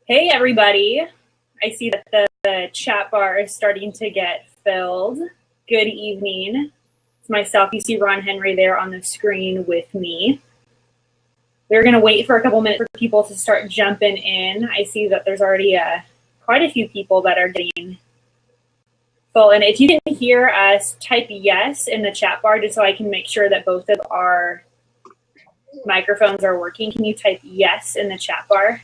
Hey, everybody. I see that the chat bar is starting to get filled. Good evening. It's myself. You see Ron Henry there on the screen with me. We're going to wait for a couple minutes for people to start jumping in. I see that there's already quite a few people that are getting full. And if you can hear us, type yes in the chat bar just so I can make sure that both of our microphones are working. Can you type yes in the chat bar?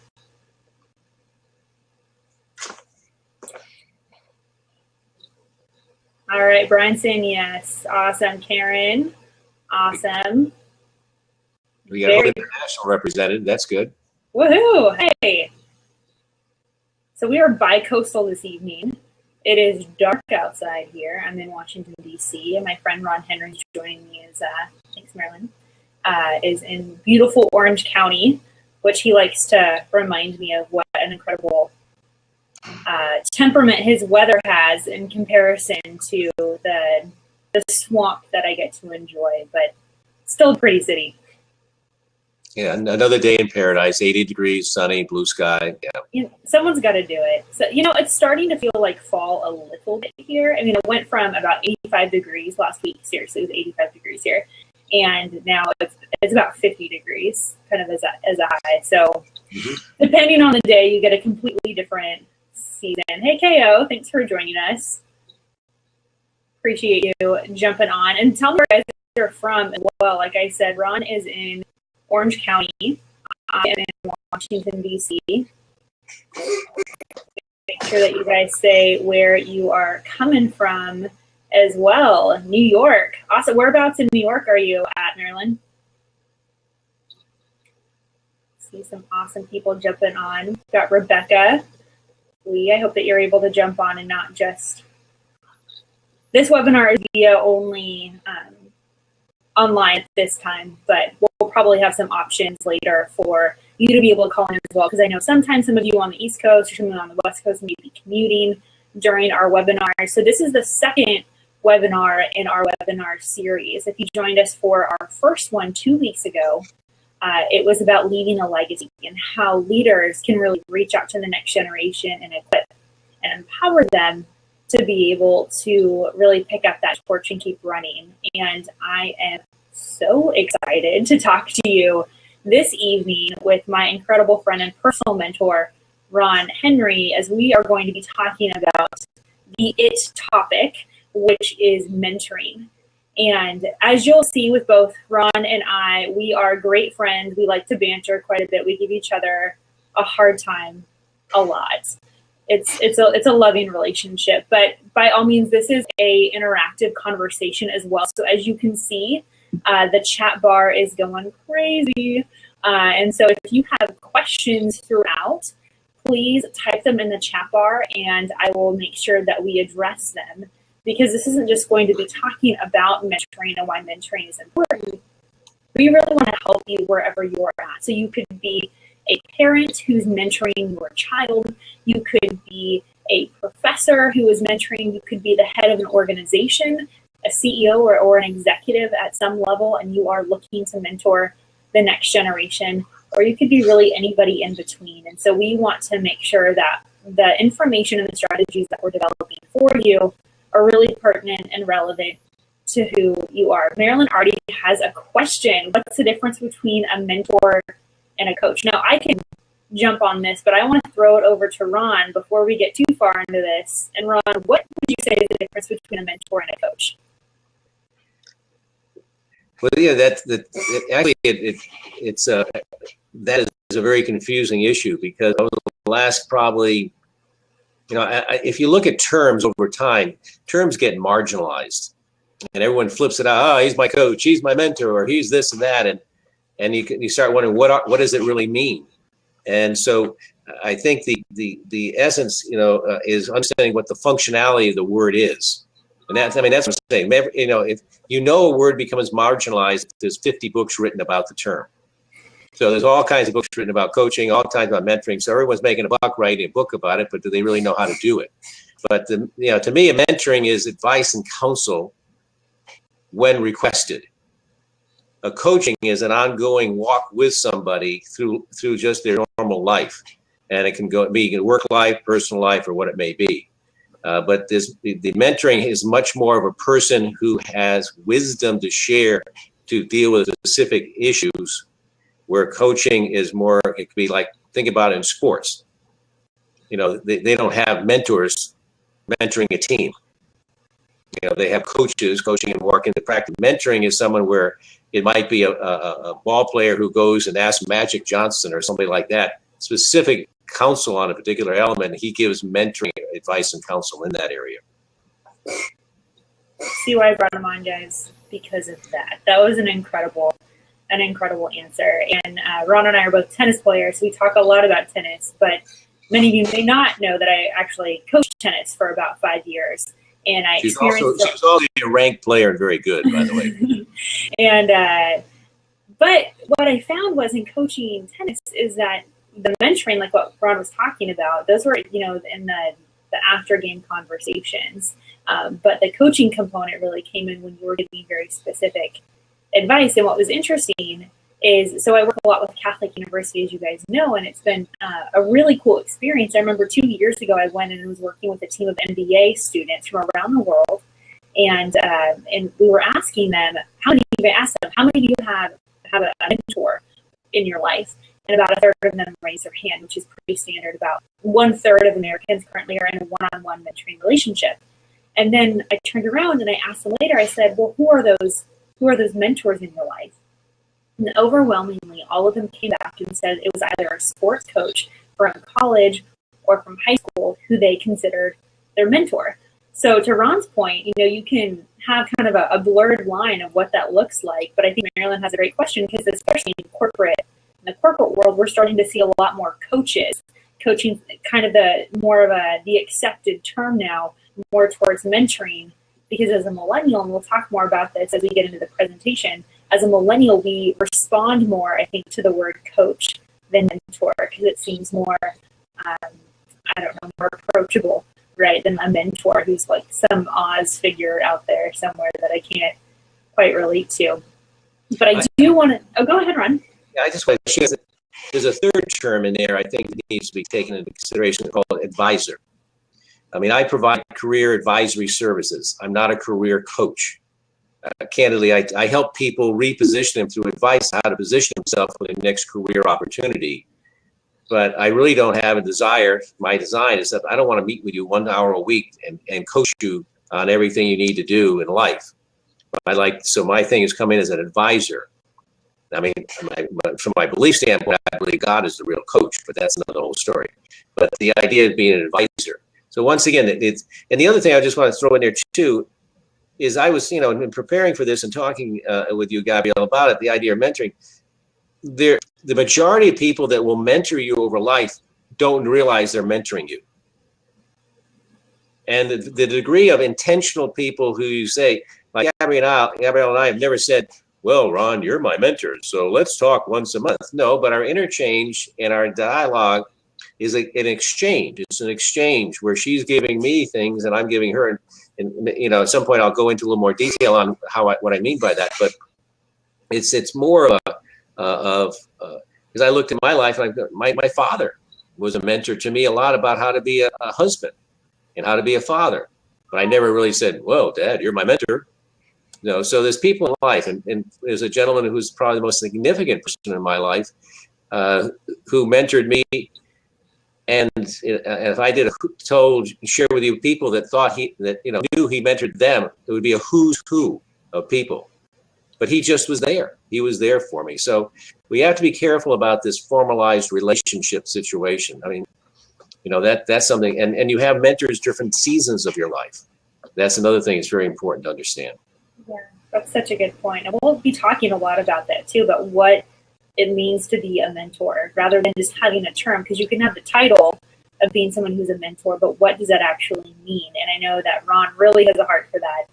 All right, Brian saying yes. Awesome. Karen, awesome. We got an international representative. That's good. Woohoo! Hey. So we are bi-coastal this evening. It is dark outside here. I'm in Washington, D.C., and my friend Ron Henry joining me is, thanks, Marilyn, is in beautiful Orange County, which he likes to remind me of what an incredible temperament his weather has in comparison to the swamp that I get to enjoy, but still a pretty city. Yeah, another day in paradise, 80 degrees, sunny, blue sky. Yeah. You know, someone's got to do it. So, you know, it's starting to feel like fall a little bit here. I mean, it went from about 85 degrees last week. Seriously, it was 85 degrees here. And now it's about 50 degrees kind of as a high. So depending on the day, you get a completely different season. Hey, KO, thanks for joining us. Appreciate you jumping on. And tell me where you guys are from as well. Like I said, Ron is in Orange County. I am in Washington, D.C. Make sure that you guys say where you are coming from as well. New York. Awesome. Whereabouts in New York are you at, Marilyn? See some awesome people jumping on. Got Rebecca. I hope that you're able to jump on and not just... This webinar is via only online at this time, but we'll probably have some options later for you to be able to call in as well, because I know sometimes some of you on the East Coast or someone on the West Coast may be commuting during our webinar. So this is the second webinar in our webinar series. If you joined us for our first one 2 weeks ago, it was about leaving a legacy and how leaders can really reach out to the next generation and equip and empower them to be able to really pick up that torch and keep running. And I am so excited to talk to you this evening with my incredible friend and personal mentor, Ron Henry, as we are going to be talking about the IT topic, which is mentoring. And as you'll see with both Ron and I, we are great friends. We like to banter quite a bit. We give each other a hard time a lot. It's a loving relationship, but by all means, this is a interactive conversation as well. So as you can see, the chat bar is going crazy. And so if you have questions throughout, please type them in the chat bar and I will make sure that we address them, because this isn't just going to be talking about mentoring and why mentoring is important. We really want to help you wherever you're at. So you could be a parent who's mentoring your child. You could be a professor who is mentoring. You could be the head of an organization, a CEO or an executive at some level, and you are looking to mentor the next generation. Or you could be really anybody in between. And so we want to make sure that the information and the strategies that we're developing for you are really pertinent and relevant to who you are. Marilyn already has a question. What's the difference between a mentor and a coach? Now, I can jump on this, but I want to throw it over to Ron before we get too far into this. And Ron, what would you say is the difference between a mentor and a coach? Well, yeah, that is a very confusing issue, because over the last probably, you know, if you look at terms over time, terms get marginalized, and everyone flips it out. Oh, he's my coach, he's my mentor, or he's this and that, and you start wondering what does it really mean? And so I think the essence, you know, is understanding what the functionality of the word is. And that's what I'm saying. You know, if you know a word becomes marginalized, there's 50 books written about the term. So there's all kinds of books written about coaching, all kinds about mentoring. So everyone's making a buck writing a book about it, but do they really know how to do it? But you know, to me, mentoring is advice and counsel when requested. A coaching is an ongoing walk with somebody through just their normal life. and it can be work life, personal life, or what it may be. But the mentoring is much more of a person who has wisdom to share to deal with specific issues, where coaching is more, it could be like, think about it in sports. They don't have mentors mentoring a team. They have coaches coaching and working the practice. Mentoring is someone where it might be a ball player who goes and asks Magic Johnson or somebody like that specific counsel on a particular element. He gives mentoring advice and counsel in that area. See why I brought him on, guys? Because of that. That was an incredible answer. And Ron and I are both tennis players. So we talk a lot about tennis, but many of you may not know that I actually coached tennis for about 5 years. And she's also a ranked player and very good, by the way. And but what I found was in coaching tennis is that the mentoring, like what Ron was talking about, those were, in the after game conversations. But the coaching component really came in when you were giving very specific advice. And what was interesting is, so I work a lot with Catholic University, as you guys know, and it's been a really cool experience. I remember 2 years ago, I went and was working with a team of MBA students from around the world, and we were asking them, how many do you have a mentor in your life? And about a third of them raised their hand, which is pretty standard. About 1/3 of Americans currently are in a one-on-one mentoring relationship. And then I turned around and I asked them later, I said, well, who are those mentors in your life? And overwhelmingly, all of them came back and said it was either a sports coach from college or from high school who they considered their mentor. So to Ron's point, you can have kind of a blurred line of what that looks like. But I think Marilyn has a great question, because especially in the corporate world, we're starting to see a lot more coaches. Coaching kind of the accepted term now, more towards mentoring, because as a millennial, and we'll talk more about this as we get into the presentation, as a millennial, we respond more, I think, to the word coach than mentor, because it seems more, more approachable, right, than a mentor who's like some Oz figure out there somewhere that I can't quite relate to. But I do want to, go ahead, Ron. Yeah, I just want to share that there's a third term in there I think needs to be taken into consideration, called advisor. I mean, I provide career advisory services. I'm not a career coach. Candidly, I help people reposition them through advice how to position themselves for the next career opportunity. But I really don't have a desire. My design is that I don't want to meet with you 1 hour a week and coach you on everything you need to do in life. So my thing is come in as an advisor. I mean, from my belief standpoint, I believe God is the real coach, but that's another whole story. But the idea of being an advisor. So once again, and the other thing I just want to throw in there too, is I was, in preparing for this and talking with you, Gabrielle, about it, the idea of mentoring, the majority of people that will mentor you over life don't realize they're mentoring you. And the degree of intentional people who you say, like Gabrielle and I have never said, well, Ron, you're my mentor, so let's talk once a month. No, but our interchange and our dialogue is an exchange. It's an exchange where she's giving me things and I'm giving her. And at some point I'll go into a little more detail on what I mean by that. But it's more of because I looked at my life, and my father was a mentor to me a lot about how to be a husband and how to be a father. But I never really said, "Whoa, Dad, you're my mentor." So there's people in life, and there's a gentleman who's probably the most significant person in my life who mentored me. And if I share with you people that thought knew he mentored them, it would be a who's who of people. But he just was there. He was there for me. So we have to be careful about this formalized relationship situation. I mean, that's something. And you have mentors different seasons of your life. That's another thing that's very important to understand. Yeah, that's such a good point. And we'll be talking a lot about that too, about what it means to be a mentor rather than just having a term, because you can have the title of being someone who's a mentor, but what does that actually mean? And I know that Ron really has a heart for that,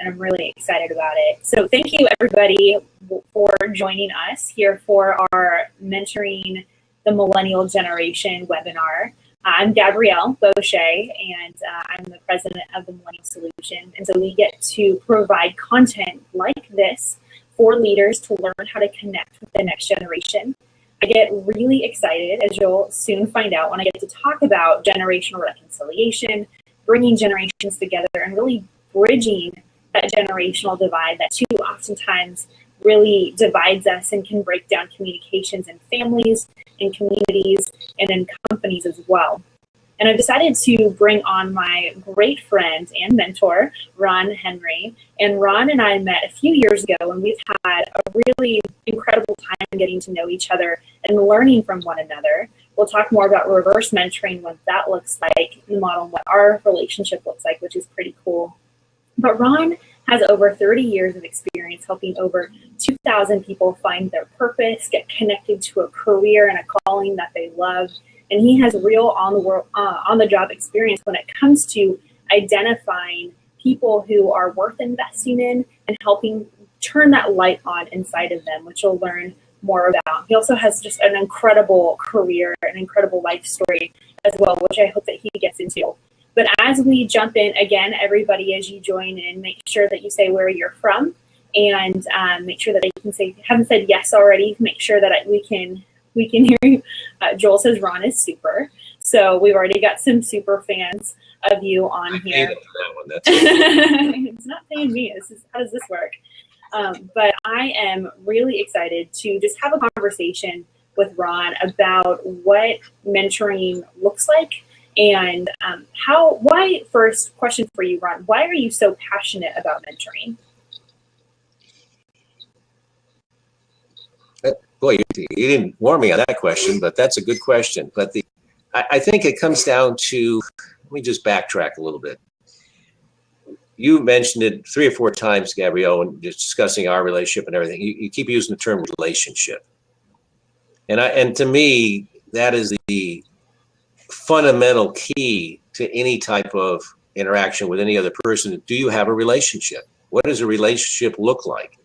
and I'm really excited about it. So thank you, everybody, for joining us here for our Mentoring the Millennial Generation webinar. I'm Gabrielle Bosche, and I'm the president of the Millennial Solution. And so we get to provide content like this for leaders to learn how to connect with the next generation. I get really excited, as you'll soon find out, when I get to talk about generational reconciliation, bringing generations together, and really bridging that generational divide that too oftentimes really divides us and can break down communications in families, in communities, and in companies as well. And I've decided to bring on my great friend and mentor, Ron Henry. And Ron and I met a few years ago, and we've had a really incredible time getting to know each other and learning from one another. We'll talk more about reverse mentoring, what that looks like in the model, and what our relationship looks like, which is pretty cool. But Ron has over 30 years of experience helping over 2,000 people find their purpose, get connected to a career and a calling that they love. And he has real on-the-job experience when it comes to identifying people who are worth investing in and helping turn that light on inside of them, which you'll learn more about. He also has just an incredible career, an incredible life story as well, which I hope that he gets into. But as we jump in, again, everybody, as you join in, make sure that you say where you're from, and make sure that they can say, haven't said yes already, make sure that we can hear you. Joel says Ron is super. So we've already got some super fans of you on here. For that one. That's It's not paying me. How does this work? But I am really excited to just have a conversation with Ron about what mentoring looks like, and first question for you, Ron, why are you so passionate about mentoring? Boy, you didn't warn me on that question, but that's a good question. But I think it comes down to, let me just backtrack a little bit. You mentioned it 3 or 4 times, Gabrielle, when just discussing our relationship and everything. You keep using the term relationship. And to me, that is the fundamental key to any type of interaction with any other person. Do you have a relationship? What does a relationship look like?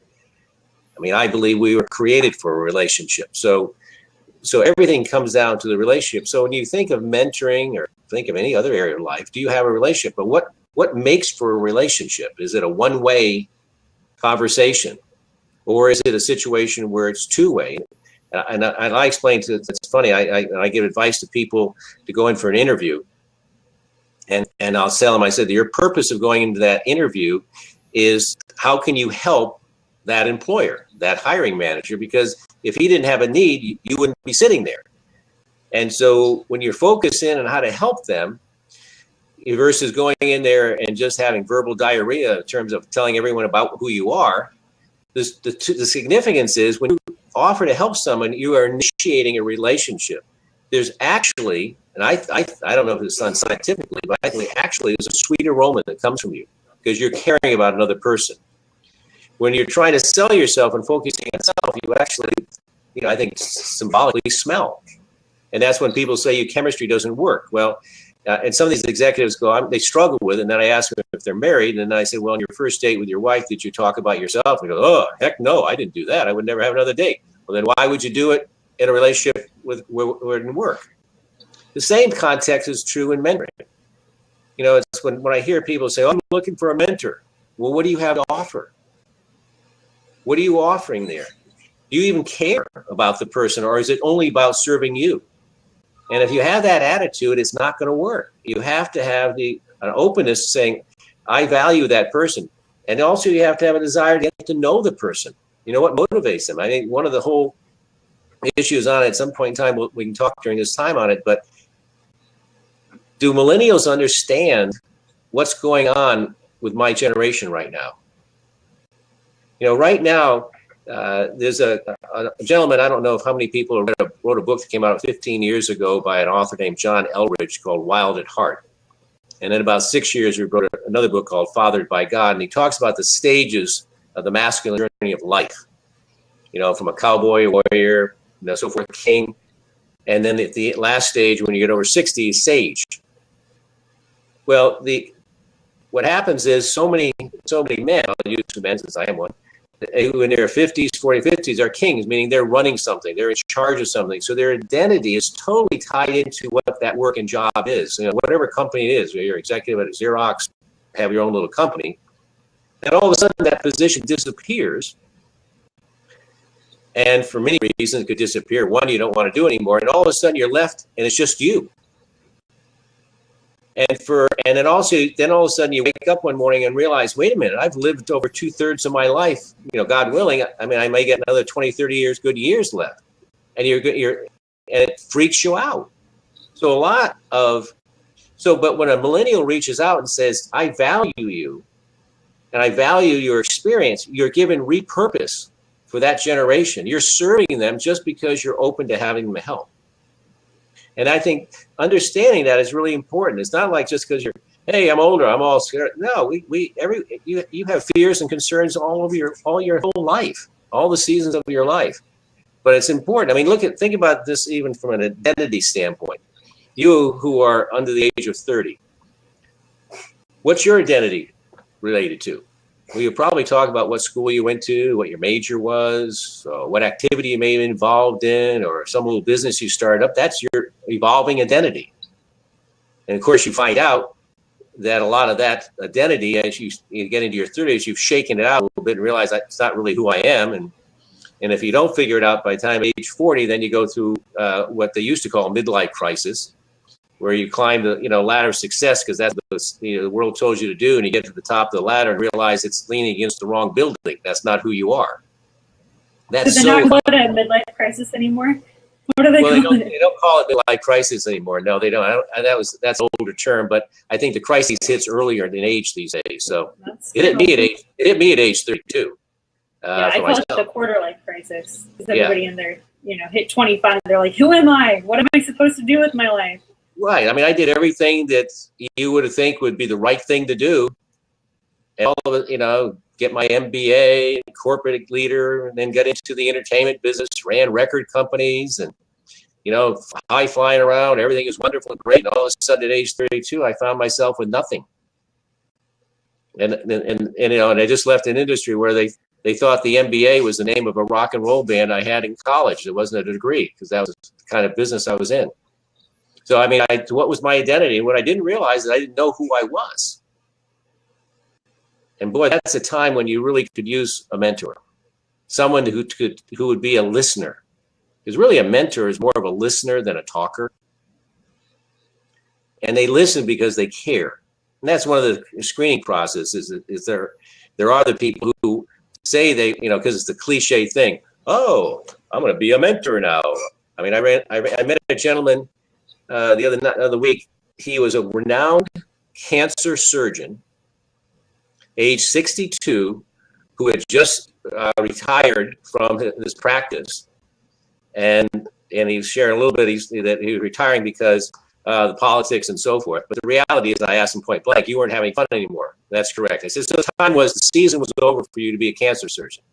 I mean, I believe we were created for a relationship. So everything comes down to the relationship. So when you think of mentoring or think of any other area of life, do you have a relationship? But what makes for a relationship? Is it a one-way conversation? Or is it a situation where it's two-way? And I explain to, it's funny, I give advice to people to go in for an interview. And I'll tell them, I said, your purpose of going into that interview is how can you help that employer, that hiring manager? Because if he didn't have a need, you wouldn't be sitting there. And so when you're focused in on how to help them versus going in there and just having verbal diarrhea in terms of telling everyone about who you are, the significance is when you offer to help someone, you are initiating a relationship. There's actually, and I don't know if it's done scientifically, but I think actually there's a sweet aroma that comes from you because you're caring about another person. When you're trying to sell yourself and focusing on yourself, you actually, I think symbolically smell. And that's when people say your chemistry doesn't work. Well, and some of these executives they struggle with it. And then I ask them if they're married. And then I say, well, on your first date with your wife, did you talk about yourself? And they go, oh, heck no, I didn't do that. I would never have another date. Well, then why would you do it in a relationship where it didn't work? The same context is true in mentoring. It's when I hear people say, oh, I'm looking for a mentor. Well, what do you have to offer? What are you offering there? Do you even care about the person, or is it only about serving you? And if you have that attitude, it's not going to work. You have to have an openness saying, I value that person. And also you have to have a desire to get to know the person. What motivates them? I think one of the whole issues on it at some point in time, we can talk during this time on it, but do millennials understand what's going on with my generation right now? Right now, there's a gentleman, I don't know how many people wrote a book that came out 15 years ago by an author named John Elridge called Wild at Heart. And in about 6 years, he wrote another book called Fathered by God. And he talks about the stages of the masculine journey of life, from a cowboy, warrior, so forth, king. And then at the last stage, when you get over 60, sage. Well, what happens is so many men, I'll use two men since I am one, who in their 50s, 40s, 50s are kings, meaning they're running something, they're in charge of something. So their identity is totally tied into what that work and job is. Whatever company it is, you're executive at Xerox, have your own little company, and all of a sudden that position disappears. And for many reasons, it could disappear. One, you don't want to do anymore. And all of a sudden you're left and it's just you. And then also, then all of a sudden you wake up one morning and realize, wait a minute, I've lived over 2/3 of my life, God willing. I mean, I may get another 20, 30 years, good years left. And and it freaks you out. But when a millennial reaches out and says, I value you and I value your experience, you're given repurpose for that generation. You're serving them just because you're open to having them help. And I think understanding that is really important. It's not like just because you're, hey, I'm older, I'm all scared. No, you have fears and concerns all your whole life, all the seasons of your life. But it's important. I mean, think about this even from an identity standpoint. You who are under the age of 30, what's your identity related to? Well, you'll probably talk about what school you went to, what your major was, what activity you may have been involved in, or some little business you started up. That's your evolving identity. And of course, you find out that a lot of that identity, as you get into your 30s, you've shaken it out a little bit and realize that's not really who I am. And if you don't figure it out by the time age 40, then you go through what they used to call a midlife crisis, where you climb the ladder of success because that's what the world told you to do, and you get to the top of the ladder and realize it's leaning against the wrong building. That's not who you are. That's so they're not called a midlife crisis anymore. What do they call it? They don't call it midlife crisis anymore. No, they don't. That's an older term, but I think the crisis hits earlier than age these days. So it hit me at age 32. Yeah, I call it the quarter life crisis because everybody in there, hit 25. They're like, who am I? What am I supposed to do with my life? Right. I mean, I did everything that you would think would be the right thing to do. And all of it, get my MBA, corporate leader, and then get into the entertainment business, ran record companies and, high flying around. Everything is wonderful and great. And all of a sudden at age 32, I found myself with nothing. And I just left an industry where they thought the MBA was the name of a rock and roll band I had in college. It wasn't a degree because that was the kind of business I was in. So, I mean, what was my identity? And what I didn't realize is I didn't know who I was. And boy, that's a time when you really could use a mentor, someone who would be a listener. Because really a mentor is more of a listener than a talker. And they listen because they care. And that's one of the screening processes is there are the people who say they, because it's the cliche thing. Oh, I'm going to be a mentor now. I mean, I met a gentleman the other week. He was a renowned cancer surgeon, age 62, who had just retired from his practice, and he was sharing a little bit that he was retiring because the politics and so forth. But the reality is, I asked him point blank, "You weren't having fun anymore." That's correct. I said, "So the time was, the season was over for you to be a cancer surgeon."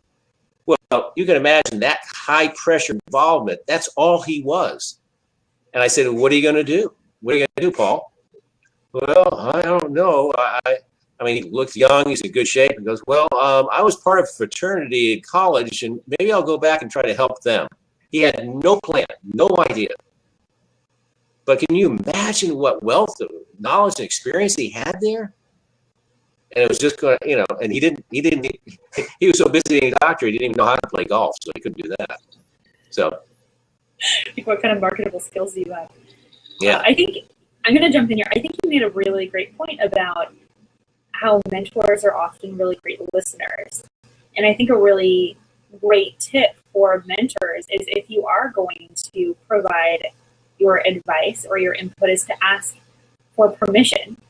Well, you can imagine that high pressure involvement. That's all he was. And I said, "What are you going to do? What are you going to do, Paul?" "Well, I don't know. I mean, he looks young. He's in good shape." He goes, "Well, I was part of a fraternity in college, and maybe I'll go back and try to help them." He had no plan, no idea. But can you imagine what wealth of knowledge and experience he had there? And it was just going to, and he was so busy being a doctor, he didn't even know how to play golf, so he couldn't do that. So. What kind of marketable skills do you have? Yeah. I think I'm going to jump in here. I think you made a really great point about how mentors are often really great listeners. And I think a really great tip for mentors is if you are going to provide your advice or your input is to ask for permission.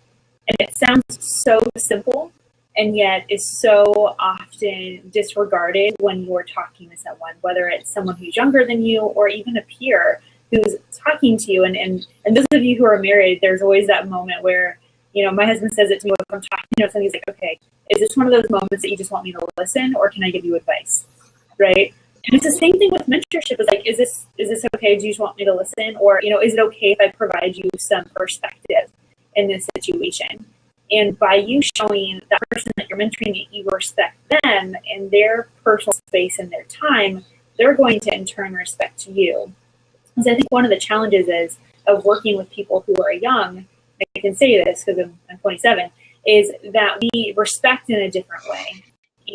And it sounds so simple and yet is so often disregarded when you're talking to someone, whether it's someone who's younger than you or even a peer who's talking to you. And those of you who are married, there's always that moment where, my husband says it to me when I'm talking to someone, he's like, "Okay, is this one of those moments that you just want me to listen or can I give you advice?" Right? And it's the same thing with mentorship. It's like, is this okay? Do you just want me to listen? Or, is it okay if I provide you some perspective in this situation? And by you showing that person that you're mentoring that you respect them and their personal space and their time, they're going to in turn respect you. Because I think one of the challenges is of working with people who are young, I can say this because I'm 27, is that we respect in a different way.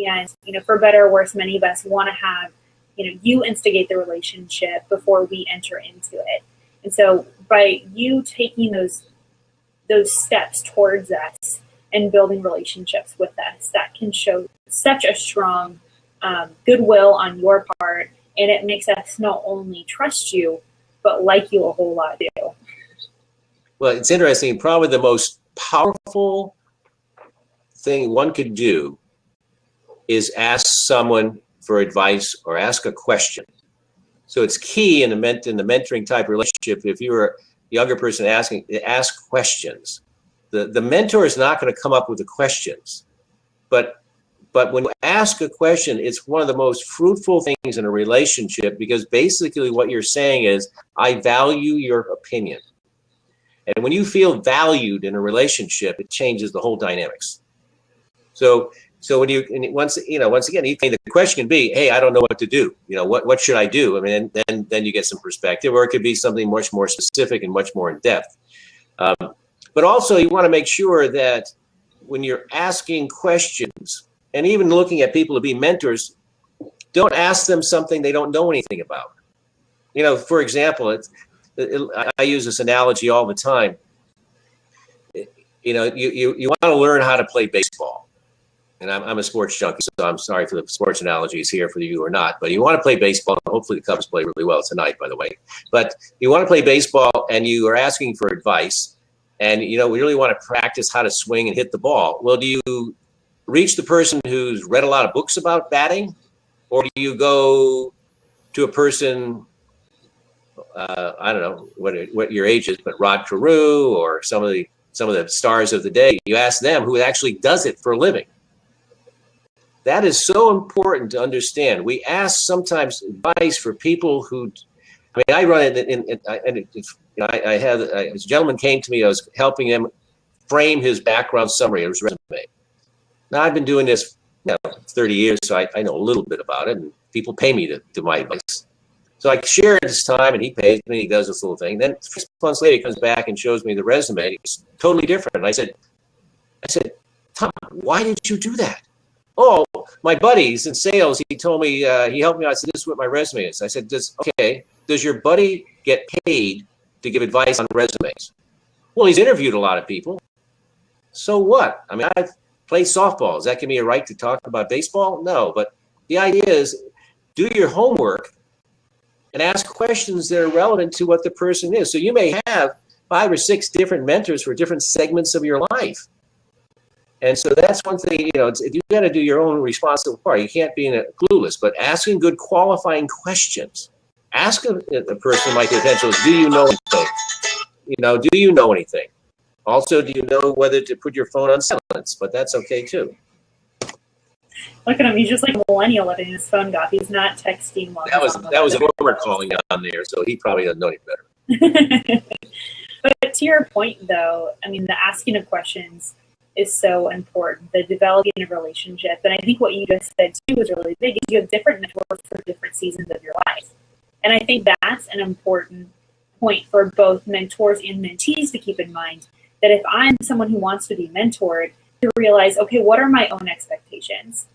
And, for better or worse, many of us want to have, you instigate the relationship before we enter into it. And so by you taking those steps towards us and building relationships with us, that can show such a strong goodwill on your part, and it makes us not only trust you, but like you a whole lot too. Well, it's interesting. Probably the most powerful thing one could do is ask someone for advice or ask a question. So it's key in the mentoring type relationship. If you're a younger person asking, ask questions. The mentor is not going to come up with the questions, but when you ask a question, it's one of the most fruitful things in a relationship, because basically what you're saying is, I value your opinion. And when you feel valued in a relationship, it changes the whole dynamics. So when once again, the question can be, hey, I don't know what to do. What should I do? I mean, then you get some perspective, or it could be something much more specific and much more in depth. But also you want to make sure that when you're asking questions, and even looking at people to be mentors, don't ask them something they don't know anything about. For example, I use this analogy all the time. You want to learn how to play baseball. And I'm a sports junkie, so I'm sorry for the sports analogies here for you or not. But you want to play baseball. Hopefully the Cubs play really well tonight, by the way. But you want to play baseball, and you are asking for advice, and we really want to practice how to swing and hit the ball. Well, do you reach the person who's read a lot of books about batting, or do you go to a person, I don't know what your age is, but Rod Carew or some of the stars of the day? You ask them who actually does it for a living. That is so important to understand. We ask sometimes advice for people who, I run it, I had this gentleman came to me. I was helping him frame his background summary of his resume. Now, I've been doing this 30 years, so I know a little bit about it, and people pay me to do my advice. So I share his time, and he pays me, he does this little thing. Then 6 months later, he comes back and shows me the resume. It's totally different. And I said, Tom, why did you do that? Oh, my buddy's in sales. He told me, he helped me out. I said, this is what my resume is. I said, does your buddy get paid to give advice on resumes? Well, he's interviewed a lot of people. So what? I mean, I've played softball. Does that give me a right to talk about baseball? No, but the idea is, do your homework and ask questions that are relevant to what the person is. So you may have 5 or 6 different mentors for different segments of your life. And so that's one thing, you got to do your own responsible part. You can't be clueless, but asking good qualifying questions. Ask a person like potential, do you know anything? Do you know anything? Also, do you know whether to put your phone on silence? But that's okay too. Look at him. He's just like a millennial letting his phone go off. He's not texting while that was a former calling on there, so he probably doesn't know any better. But to your point, though, I mean, the asking of questions is so important, the developing a relationship. And I think what you just said, too, is really big. Is you have different mentors for different seasons of your life. And I think that's an important point for both mentors and mentees to keep in mind, that if I'm someone who wants to be mentored, to realize, okay, what are my own expectations?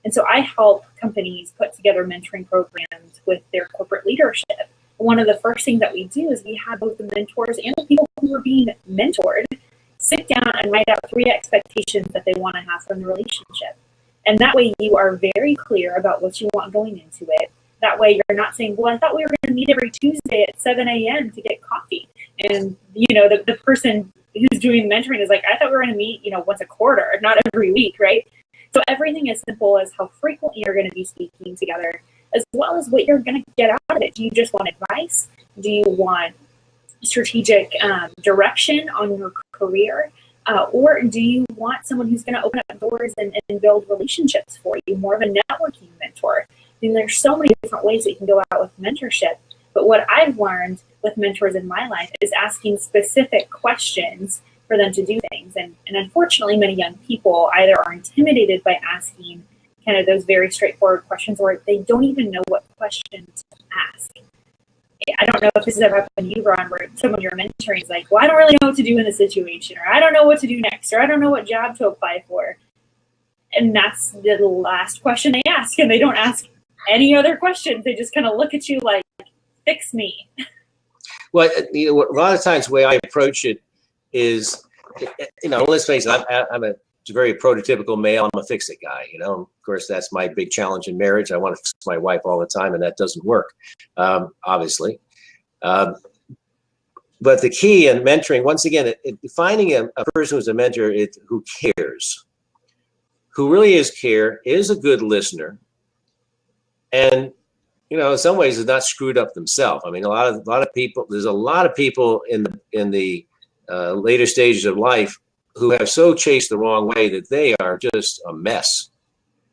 And so I help companies put together mentoring programs with their corporate leadership. One of the first things that we do is we have both the mentors and the people who are being mentored sit down and write out 3 expectations that they want to have from the relationship. And that way you are very clear about what you want going into it. That way you're not saying, well, I thought we were going to meet every Tuesday at 7 a.m. to get coffee. And, the person who's doing mentoring is like, I thought we were going to meet, once a quarter, not every week, right? So everything as simple as how frequently you're going to be speaking together, as well as what you're going to get out of it. Do you just want advice? Do you want strategic direction on your career? Or do you want someone who's going to open up doors and build relationships for you, more of a networking mentor? I mean, there's so many different ways that you can go out with mentorship. But what I've learned with mentors in my life is asking specific questions for them to do things. And unfortunately, many young people either are intimidated by asking kind of those very straightforward questions, or they don't even know what questions to ask. I don't know if this has ever happened to you, Ron, where someone you're mentoring is like, well, I don't really know what to do in this situation, or I don't know what to do next, or I don't know what job to apply for. And that's the last question they ask, and they don't ask any other questions? They just kind of look at you like, fix me. Well, you know, a lot of times the way I approach it is, you know, let's face it, I'm a very prototypical male. I'm a fix-it guy. You know, of course, that's my big challenge in marriage. I want to fix my wife all the time, and that doesn't work, obviously. But the key in mentoring, once again, finding a person who's a mentor who cares, who really is a good listener, and you know, in some ways, is not screwed up themselves. I mean, a lot of people. There's a lot of people in the later stages of life who have so chased the wrong way that they are just a mess.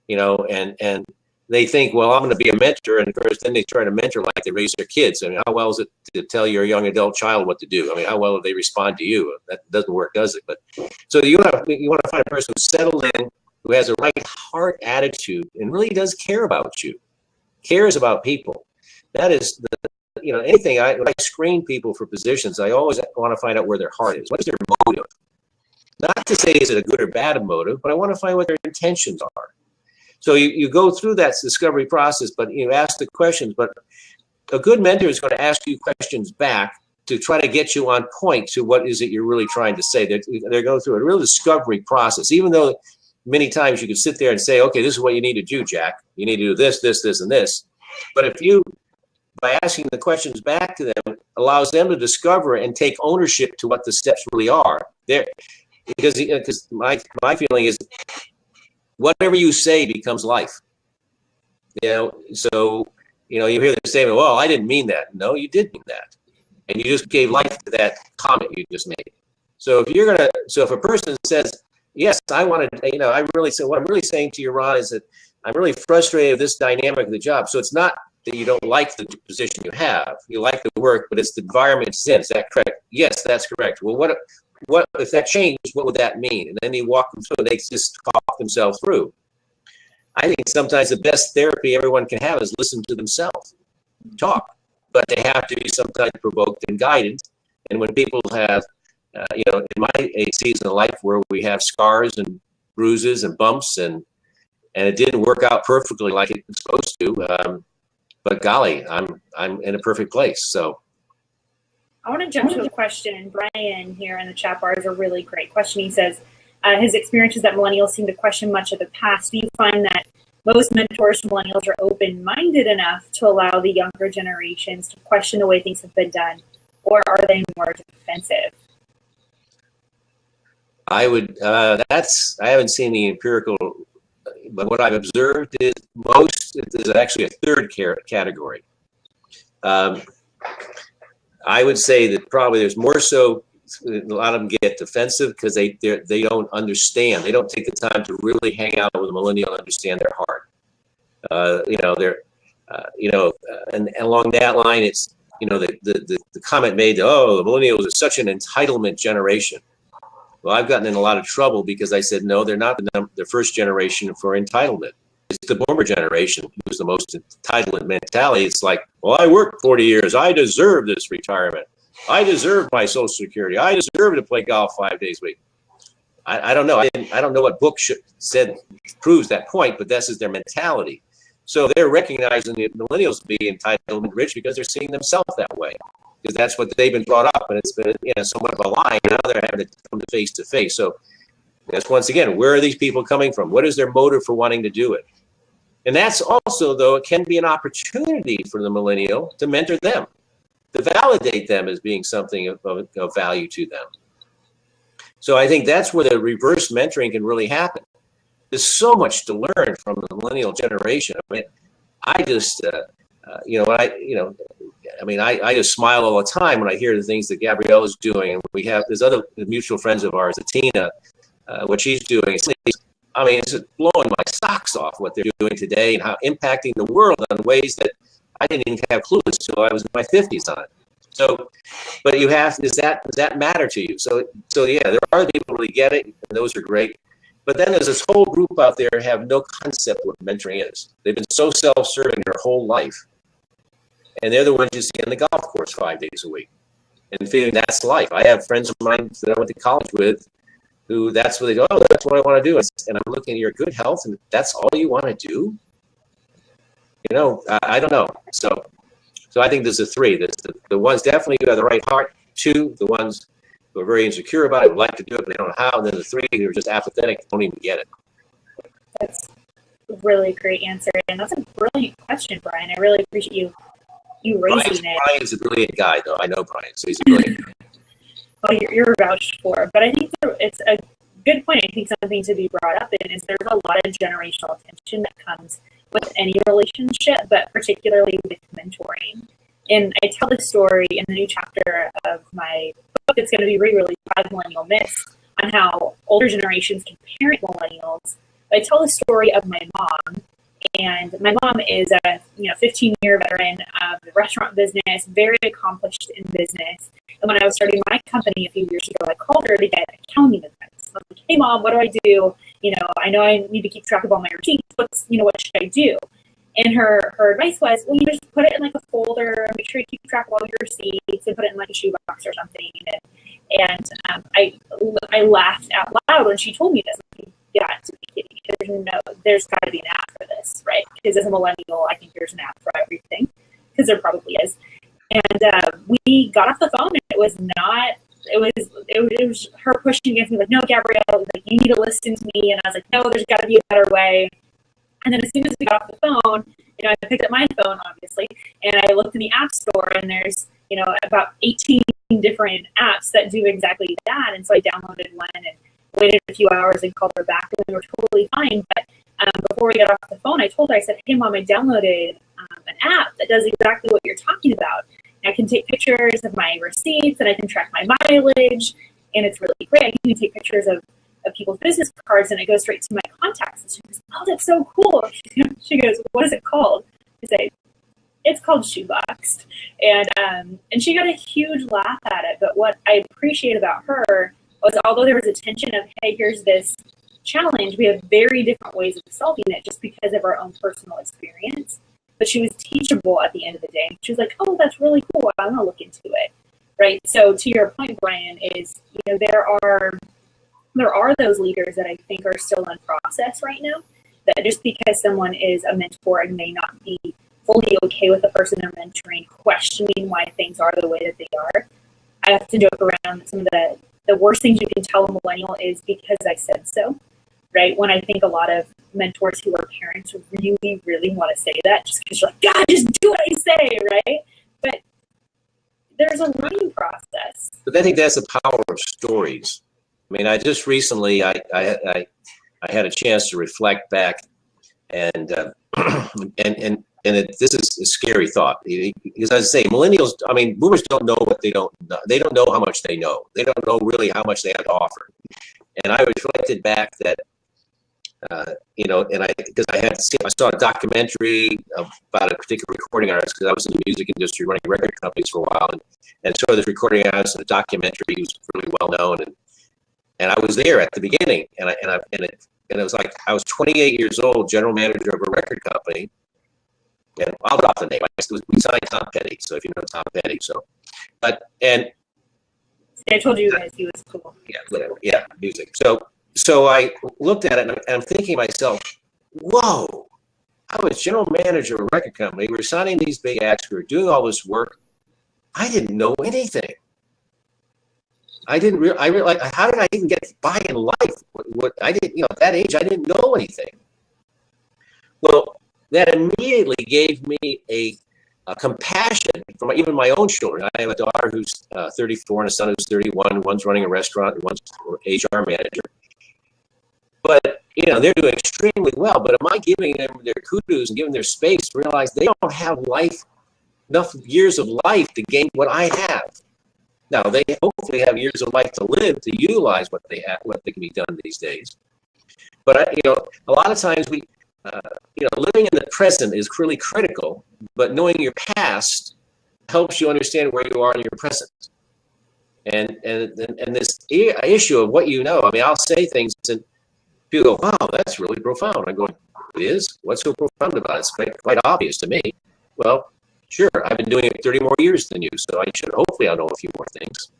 You know, and they think, well, I'm going to be a mentor, and of course, then they try to mentor like they raise their kids. I mean, how well is it to tell your young adult child what to do? I mean, how well do they respond to you? That doesn't work, does it? But so you want to find a person who's settled in, who has a right heart attitude, and really does care about you, cares about people. That is the, you know, anything. When I screen people for positions, I always want to find out where their heart is. What is their motive? Not to say is it a good or bad motive, but I want to find what their intentions are. So you go through that discovery process, but you ask the questions. But a good mentor is going to ask you questions back to try to get you on point to what is it you're really trying to say. They're going through a real discovery process, even though many times you could sit there and say, okay, this is what you need to do, Jack. You need to do this, this, this, and this. But if you, by asking the questions back to them, allows them to discover and take ownership to what the steps really are. Because my feeling is whatever you say becomes life. You know, so, you know, you hear the statement, well, I didn't mean that. No, you did mean that. And you just gave life to that comment you just made. So if a person says, yes, I wanted, you know, what I'm really saying to you, Ron, is that I'm really frustrated with this dynamic of the job. So it's not that you don't like the position you have. You like the work, but it's the environment it's in. Is that correct? Yes, that's correct. Well, what if that changed, what would that mean? And then you walk them through, and they just talk themselves through. I think sometimes the best therapy everyone can have is listen to themselves talk, but they have to be sometimes provoked and guided. And when people have, you know, in my season of life where we have scars and bruises and bumps, and it didn't work out perfectly like it was supposed to, but golly, I'm in a perfect place. So I want to jump to a question. Brian here in the chat bar is a really great question. He says, his experience is that millennials seem to question much of the past. Do you find that most mentors to millennials are open-minded enough to allow the younger generations to question the way things have been done, or are they more defensive? I haven't seen the empirical, but what I've observed is there's actually a third category. I would say that probably there's more so, a lot of them get defensive because they don't understand. They don't take the time to really hang out with a millennial and understand their heart. You know, and along that line, it's, you know, the comment made, oh, the millennials are such an entitlement generation. Well, I've gotten in a lot of trouble because I said, no, they're not the first generation for entitlement. It's the boomer generation who's the most entitlement mentality. It's like, well, I worked 40 years. I deserve this retirement. I deserve my Social Security. I deserve to play golf 5 days a week. I don't know. I don't know what book said proves that point, but this is their mentality. So they're recognizing the millennials to be entitlement rich because they're seeing themselves that way, because that's what they've been brought up, and it's been, you know, somewhat of a lie. Now they're having to come to face. So that's, once again, where are these people coming from? What is their motive for wanting to do it? And that's also, though, it can be an opportunity for the millennial to mentor them, to validate them as being something of value to them. So I think that's where the reverse mentoring can really happen. There's so much to learn from the millennial generation. I mean, I just, I just smile all the time when I hear the things that Gabrielle is doing. And we have, there's other mutual friends of ours, Tina, what she's doing. I mean, it's just blowing my socks off what they're doing today and how impacting the world in ways that I didn't even have clues until I was in my 50s on it. So, but you have, does that matter to you? So yeah, there are people who really get it, and those are great. But then there's this whole group out there who have no concept of what mentoring is. They've been so self-serving their whole life. And they're the ones you see on the golf course 5 days a week and feeling that's life. I have friends of mine that I went to college with who that's what they go, oh, that's what I want to do. And I'm looking at your good health, and that's all you want to do? I don't know. So I think there's a three. There's the ones definitely who have the right heart. Two, the ones who are very insecure about it, would like to do it, but they don't know how. And then the three who are just apathetic, don't even get it. That's a really great answer. And that's a brilliant question, Brian. I really appreciate you raising it. Brian's a brilliant guy, though. I know Brian, so he's a brilliant guy. Well, you're vouched for. But I think it's a good point. I think something to be brought up in is there's a lot of generational tension that comes with any relationship, but particularly with mentoring. And I tell the story in the new chapter of my book that's going to be re-released, 5 Millennial Myths, on how older generations can parent millennials. I tell the story of my mom, and my mom is a 15-year veteran of the restaurant business, very accomplished in business. And when I was starting my company a few years ago, I called her to get accounting advice. I was like, "Hey, Mom, what do I do? I know I need to keep track of all my receipts. What should I do?" And her advice was, well, just put it in like a folder, make sure you keep track of all your receipts, and put it in like a shoebox or something. And I laughed out loud when she told me this. Like, you got to be kidding. There's got to be an app for this, right? Because as a millennial, I think there's an app for everything, because there probably is. And we got off the phone, and it was her pushing against me, like, "No, Gabrielle, like, you need to listen to me." And I was like, "No, there's got to be a better way." And then as soon as we got off the phone, I picked up my phone, obviously, and I looked in the app store, and there's, about 18 different apps that do exactly that. And so I downloaded one and waited a few hours and called her back, and we were totally fine. But before we got off the phone, I told her, I said, "Hey, Mom, I downloaded an app that does exactly what you're talking about. I can take pictures of my receipts, and I can track my mileage, and it's really great. I can even take pictures of people's business cards, and it goes straight to my contacts." And she goes, "Oh, that's so cool." She goes, "What is it called?" I say, "It's called Shoeboxed." And she got a huge laugh at it. But what I appreciate about her was, although there was a tension of, hey, here's this challenge, we have very different ways of solving it just because of our own personal experience. But she was teachable at the end of the day. She was like, "Oh, that's really cool. I want to look into it." Right. So to your point, Brian, is there are those leaders that I think are still in process right now, that just because someone is a mentor and may not be fully okay with the person they're mentoring, questioning why things are the way that they are. I have to joke around that some of the worst things you can tell a millennial is "because I said so," right? When I think a lot of mentors who are parents really, really want to say that just because you're like, "God, just do what I say," right? But there's a learning process. But I think that's the power of stories. I mean, I just recently, I had a chance to reflect back, and this is a scary thought, because as I say, millennials, I mean, boomers don't know what they don't know. They don't know how much they know. They don't know really how much they have to offer. And I reflected back that, because I saw a documentary about a particular recording artist, because I was in the music industry running record companies for a while, and saw this recording artist in a documentary. He was really well known, and I was there at the beginning, and it was like I was 28 years old, general manager of a record company, and I'll drop the name. We signed Tom Petty, so if you know Tom Petty, I told you guys he was cool. Yeah, whatever. Yeah, music. So I looked at it, and I'm thinking to myself, whoa, I was general manager of a record company. We were signing these big acts. We were doing all this work. I didn't know anything. I realized, how did I even get by in life? What I didn't, at that age, I didn't know anything. Well, that immediately gave me a compassion for even my own children. I have a daughter who's 34 and a son who's 31. One's running a restaurant, and one's an HR manager. But, they're doing extremely well. But am I giving them their kudos and giving their space to realize they don't have enough years of life to gain what I have? Now, they hopefully have years of life to live to utilize what they have, what can be done these days. But, a lot of times living in the present is really critical, but knowing your past helps you understand where you are in your present. And this issue of what I mean, I'll say things and people go, "Wow, that's really profound." I'm going, "It is? What's so profound about it? It's quite obvious to me." Well, sure, I've been doing it 30 more years than you, so hopefully I'll know a few more things.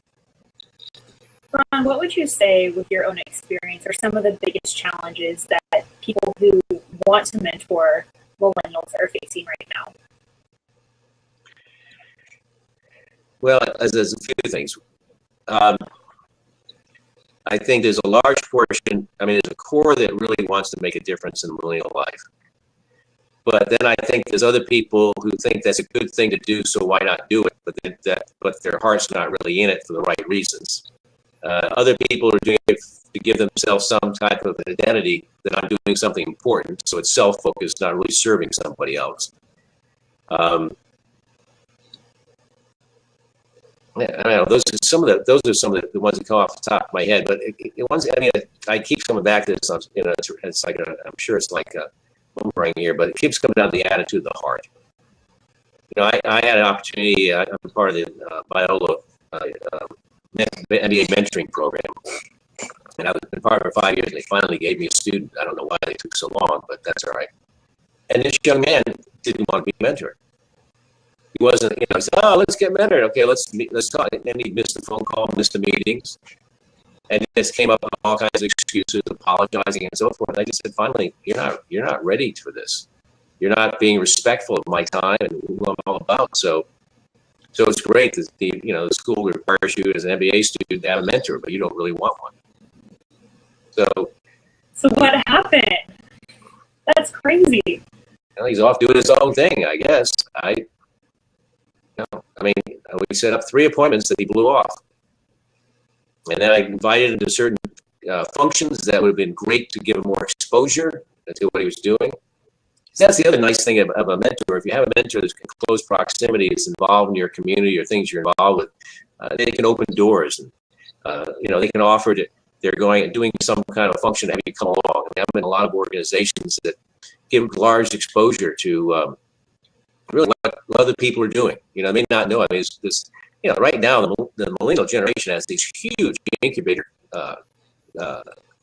Ron, what would you say with your own experience are some of the biggest challenges that people who want to mentor millennials are facing right now? Well, there's a few things. I think there's a large portion, I mean, there's a core that really wants to make a difference in millennial life. But then I think there's other people who think that's a good thing to do, so why not do it? But their heart's not really in it for the right reasons. Other people are doing it to give themselves some type of an identity that I'm doing something important, so it's self-focused, not really serving somebody else. Yeah, I don't know, those are some of the ones that come off the top of my head. But I keep coming back to this. It's like I'm sure it's like a boomerang here, but it keeps coming down to the attitude of the heart. I had an opportunity. I'm part of the Biola MBA mentoring program, and I've been part of it for 5 years. And they finally gave me a student. I don't know why they took so long, but that's all right. And this young man didn't want to be mentored. He wasn't, I said, oh, let's get mentored. Okay, let's talk. And he missed the phone call, missed the meetings. And this came up with all kinds of excuses, apologizing and so forth. And I just said, finally, you're not ready for this. You're not being respectful of my time and who I'm all about. So it's great that the school requires you as an MBA student to have a mentor, but you don't really want one. So what happened? That's crazy. Well, he's off doing his own thing, I guess. We set up 3 appointments that he blew off. And then I invited him to certain functions that would have been great to give him more exposure to what he was doing. So that's the other nice thing of a mentor. If you have a mentor that's in close proximity, it's involved in your community or things you're involved with, they can open doors. And, they can offer to, they're going and doing some kind of function to have you come along. I'm in a lot of organizations that give large exposure to really what other people are doing. They may not know. It's this, right now the millennial generation has these huge incubator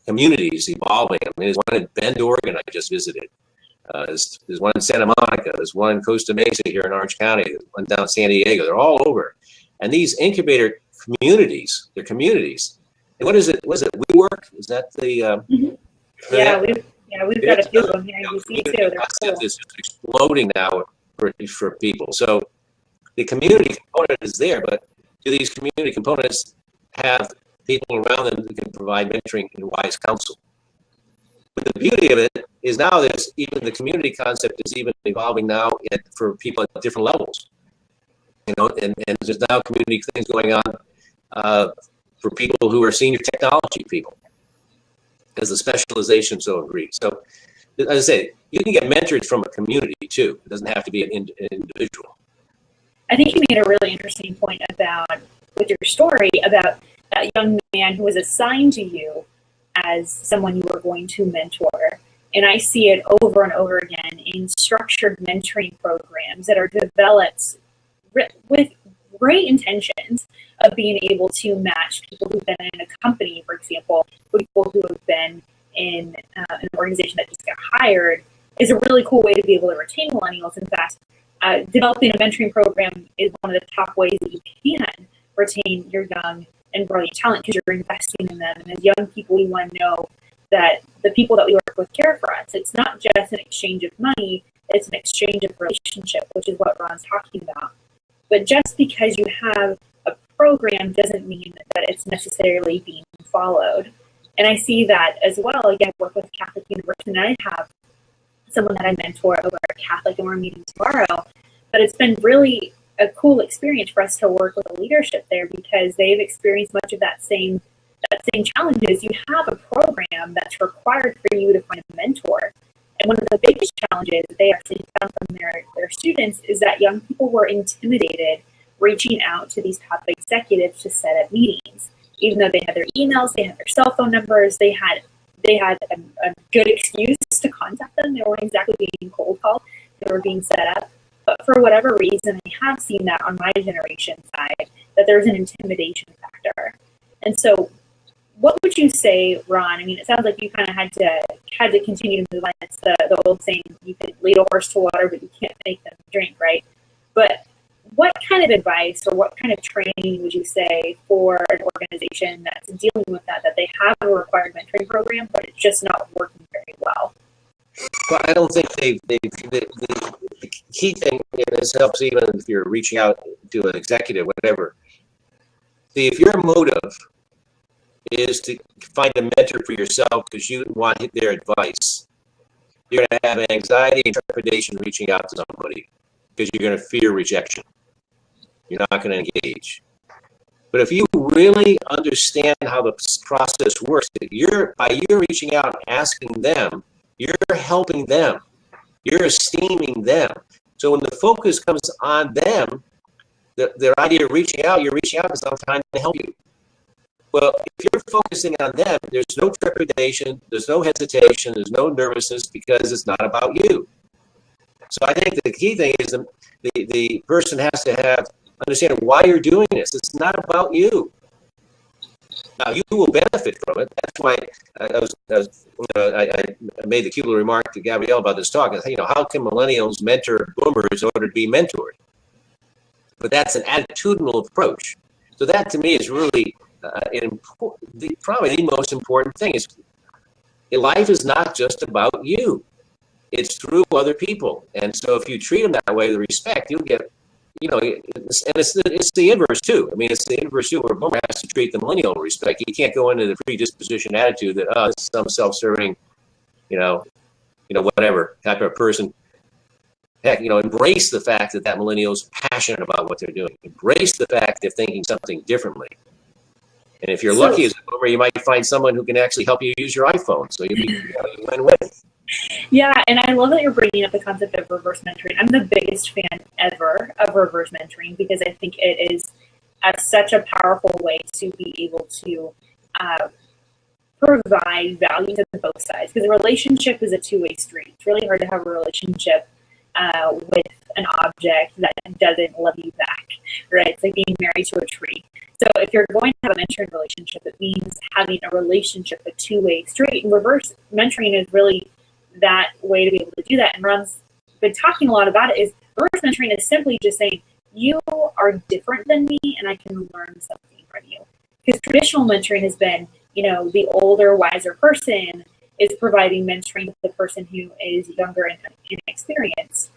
communities evolving. There's one in Bend, Oregon I just visited. There's one in Santa Monica. There's one in Costa Mesa here in Orange County. There's one down in San Diego. They're all over. And these incubator communities, they're communities. And what is it? Was it WeWork? Is that the? Mm-hmm. We've got a few of them here in DC too. They're cool. It's just exploding now for people. So the community component is there, but do these community components have people around them that can provide mentoring and wise counsel? But the beauty of it is now there's even the community concept is even evolving now for people at different levels. And there's now community things going on for people who are senior technology people, because the specialization so agreed. So, as I say, you can get mentored from a community too. It doesn't have to be an individual. I think you made a really interesting point with your story about that young man who was assigned to you as someone you were going to mentor. And I see it over and over again in structured mentoring programs that are developed with great intentions of being able to match people who've been in a company, for example, with people who have been in an organization that just got hired, is a really cool way to be able to retain millennials. In fact, developing a mentoring program is one of the top ways that you can retain your young and brilliant talent, because you're investing in them. And as young people, we want to know that the people that we work with care for us. It's not just an exchange of money, it's an exchange of relationship, which is what Ron's talking about. But just because you have a program doesn't mean that it's necessarily being followed. And I see that as well. Again, I work with Catholic University, and I have someone that I mentor over at Catholic, and we're meeting tomorrow. But it's been really a cool experience for us to work with the leadership there, because they've experienced much of that same challenges. You have a program that's required for you to find a mentor. And one of the biggest challenges that they actually found from their students is that young people were intimidated reaching out to these top executives to set up meetings. Even though they had their emails, they had their cell phone numbers, they had a good excuse to contact them. They weren't exactly being cold called, they were being set up. But for whatever reason, I have seen that on my generation side, that there's an intimidation factor. And so what would you say, Ron? I mean, it sounds like you kind of had to continue to move on. It's the old saying, you can lead a horse to water, but you can't make them drink, right? But what kind of advice or what kind of training would you say for an organization that's dealing with that they have a required mentoring program, but it's just not working very well? Well, I don't think the key thing, and this helps even if you're reaching out to an executive, whatever. See, if your motive is to find a mentor for yourself because you want their advice, you're going to have anxiety and trepidation reaching out to somebody because you're going to fear rejection. You're not going to engage. But if you really understand how the process works, by you reaching out and asking them, you're helping them. You're esteeming them. So when the focus comes on them, their idea of reaching out, you're reaching out because I'm trying to help you. Well, if you're focusing on them, there's no trepidation, there's no hesitation, there's no nervousness because it's not about you. So I think the key thing is the person has to understand why you're doing this. It's not about you. Now you will benefit from it. That's why I made the cute little remark to Gabrielle about this talk. I said, how can millennials mentor boomers in order to be mentored? But that's an attitudinal approach. So that to me is really probably the most important thing. Is life is not just about you. It's through other people. And so if you treat them that way with respect, you'll get, and it's the inverse too. I mean, it's the inverse too, where a boomer has to treat the millennial with respect. You can't go into the predisposition attitude that, this is some self-serving, whatever type of person. Heck, embrace the fact that millennial is passionate about what they're doing. Embrace the fact they're thinking something differently. And if you're lucky as a boomer, you might find someone who can actually help you use your iPhone. So you win-win. Yeah, and I love that you're bringing up the concept of reverse mentoring. I'm the biggest fan ever of reverse mentoring because I think it is such a powerful way to be able to provide value to both sides. Because a relationship is a two-way street. It's really hard to have a relationship with an object that doesn't love you back, right? It's like being married to a tree. So if you're going to have a mentoring relationship, it means having a relationship a two-way street. And reverse mentoring is really that way to be able to do that. And Ron's been talking a lot about it. Is reverse mentoring is simply just saying, you are different than me and I can learn something from you. Because traditional mentoring has been, the older, wiser person is providing mentoring to the person who is younger and inexperienced,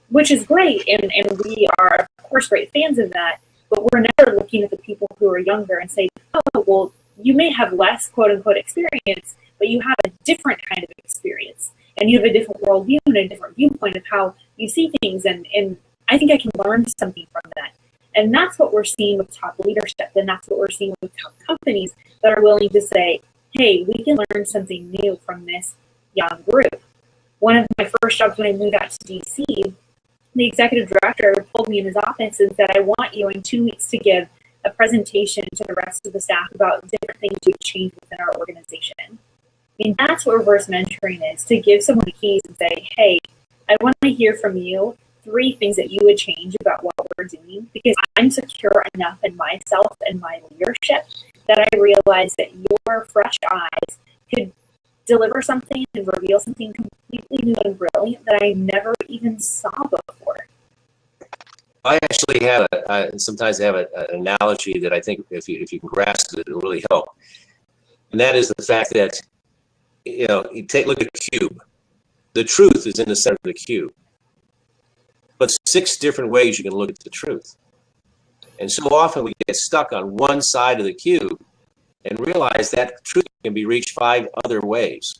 which is great. And we are, of course, great fans of that. But we're never looking at the people who are younger and say, oh, well, you may have less quote unquote experience, but you have a different kind of experience. And you have a different worldview and a different viewpoint of how you see things. And I think I can learn something from that. And that's what we're seeing with top leadership. And that's what we're seeing with top companies that are willing to say, hey, we can learn something new from this young group. One of my first jobs when I moved out to DC, the executive director pulled me in his office and said, I want you in 2 weeks to give a presentation to the rest of the staff about different things you've changed within our organization. I mean, that's what reverse mentoring is, to give someone the keys and say, hey, I want to hear from you 3 things that you would change about what we're doing, because I'm secure enough in myself and my leadership that I realize that your fresh eyes could deliver something and reveal something completely new and brilliant that I never even saw before. I actually have sometimes have an analogy that I think if you can grasp it, it'll really help. And that is the fact that, you look at a cube. The truth is in the center of the cube. But 6 different ways you can look at the truth. And so often we get stuck on one side of the cube and realize that truth can be reached 5 other ways.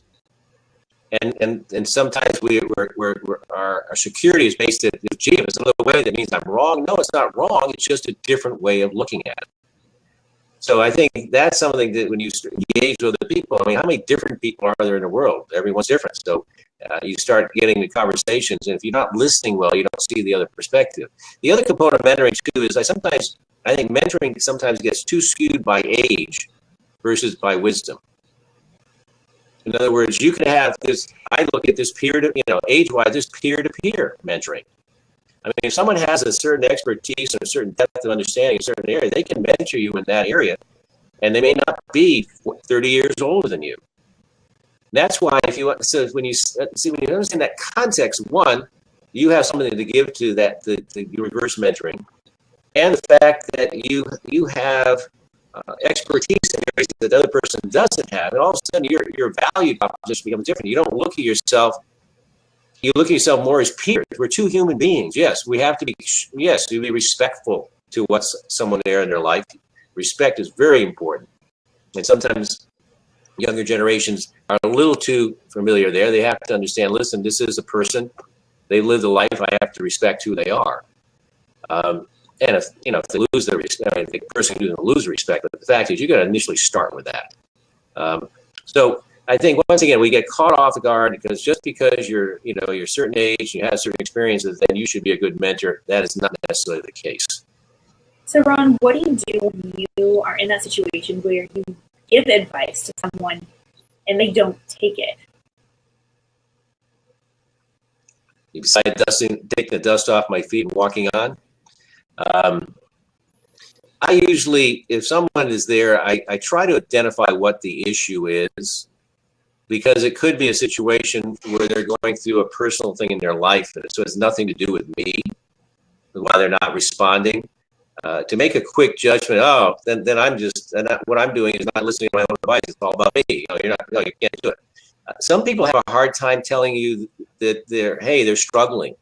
And sometimes our security is based at, gee, if it's another way, that means I'm wrong. No, it's not wrong. It's just a different way of looking at it. So I think that's something that when you engage with other people, I mean, how many different people are there in the world? Everyone's different. So you start getting the conversations, and if you're not listening well, you don't see the other perspective. The other component of mentoring too is I think mentoring sometimes gets too skewed by age versus by wisdom. In other words, you can have this, I look at this age-wise, this peer-to-peer mentoring. I mean, if someone has a certain expertise and a certain depth of understanding in a certain area, they can mentor you in that area, and they may not be 30 years older than you. That's why when you understand that context, one, you have something to give to that, the reverse mentoring, and the fact that you have expertise in areas that the other person doesn't have, and all of a sudden your value proposition becomes different. You don't look at yourself. You look at yourself more as peers. We're two human beings. Yes, we have to be. Yes, to be respectful to what's someone there in their life. Respect is very important, and sometimes younger generations are a little too familiar there. They have to understand. Listen, this is a person. They live the life. I have to respect who they are. And if they lose their respect, I mean, the person doesn't lose respect. But the fact is, you got to initially start with that. So I think once again we get caught off guard because just because you're a certain age, you have certain experiences, then you should be a good mentor. That is not necessarily the case. So Ron, what do you do when you are in that situation where you give advice to someone and they don't take it? Besides taking the dust off my feet and walking on. I usually, if someone is there, I try to identify what the issue is, because it could be a situation where they're going through a personal thing in their life, and so it has nothing to do with me, why they're not responding. To make a quick judgment, then I'm just, what I'm doing is not listening to my own advice. It's all about me. You can't do it. Some people have a hard time telling you that they're struggling.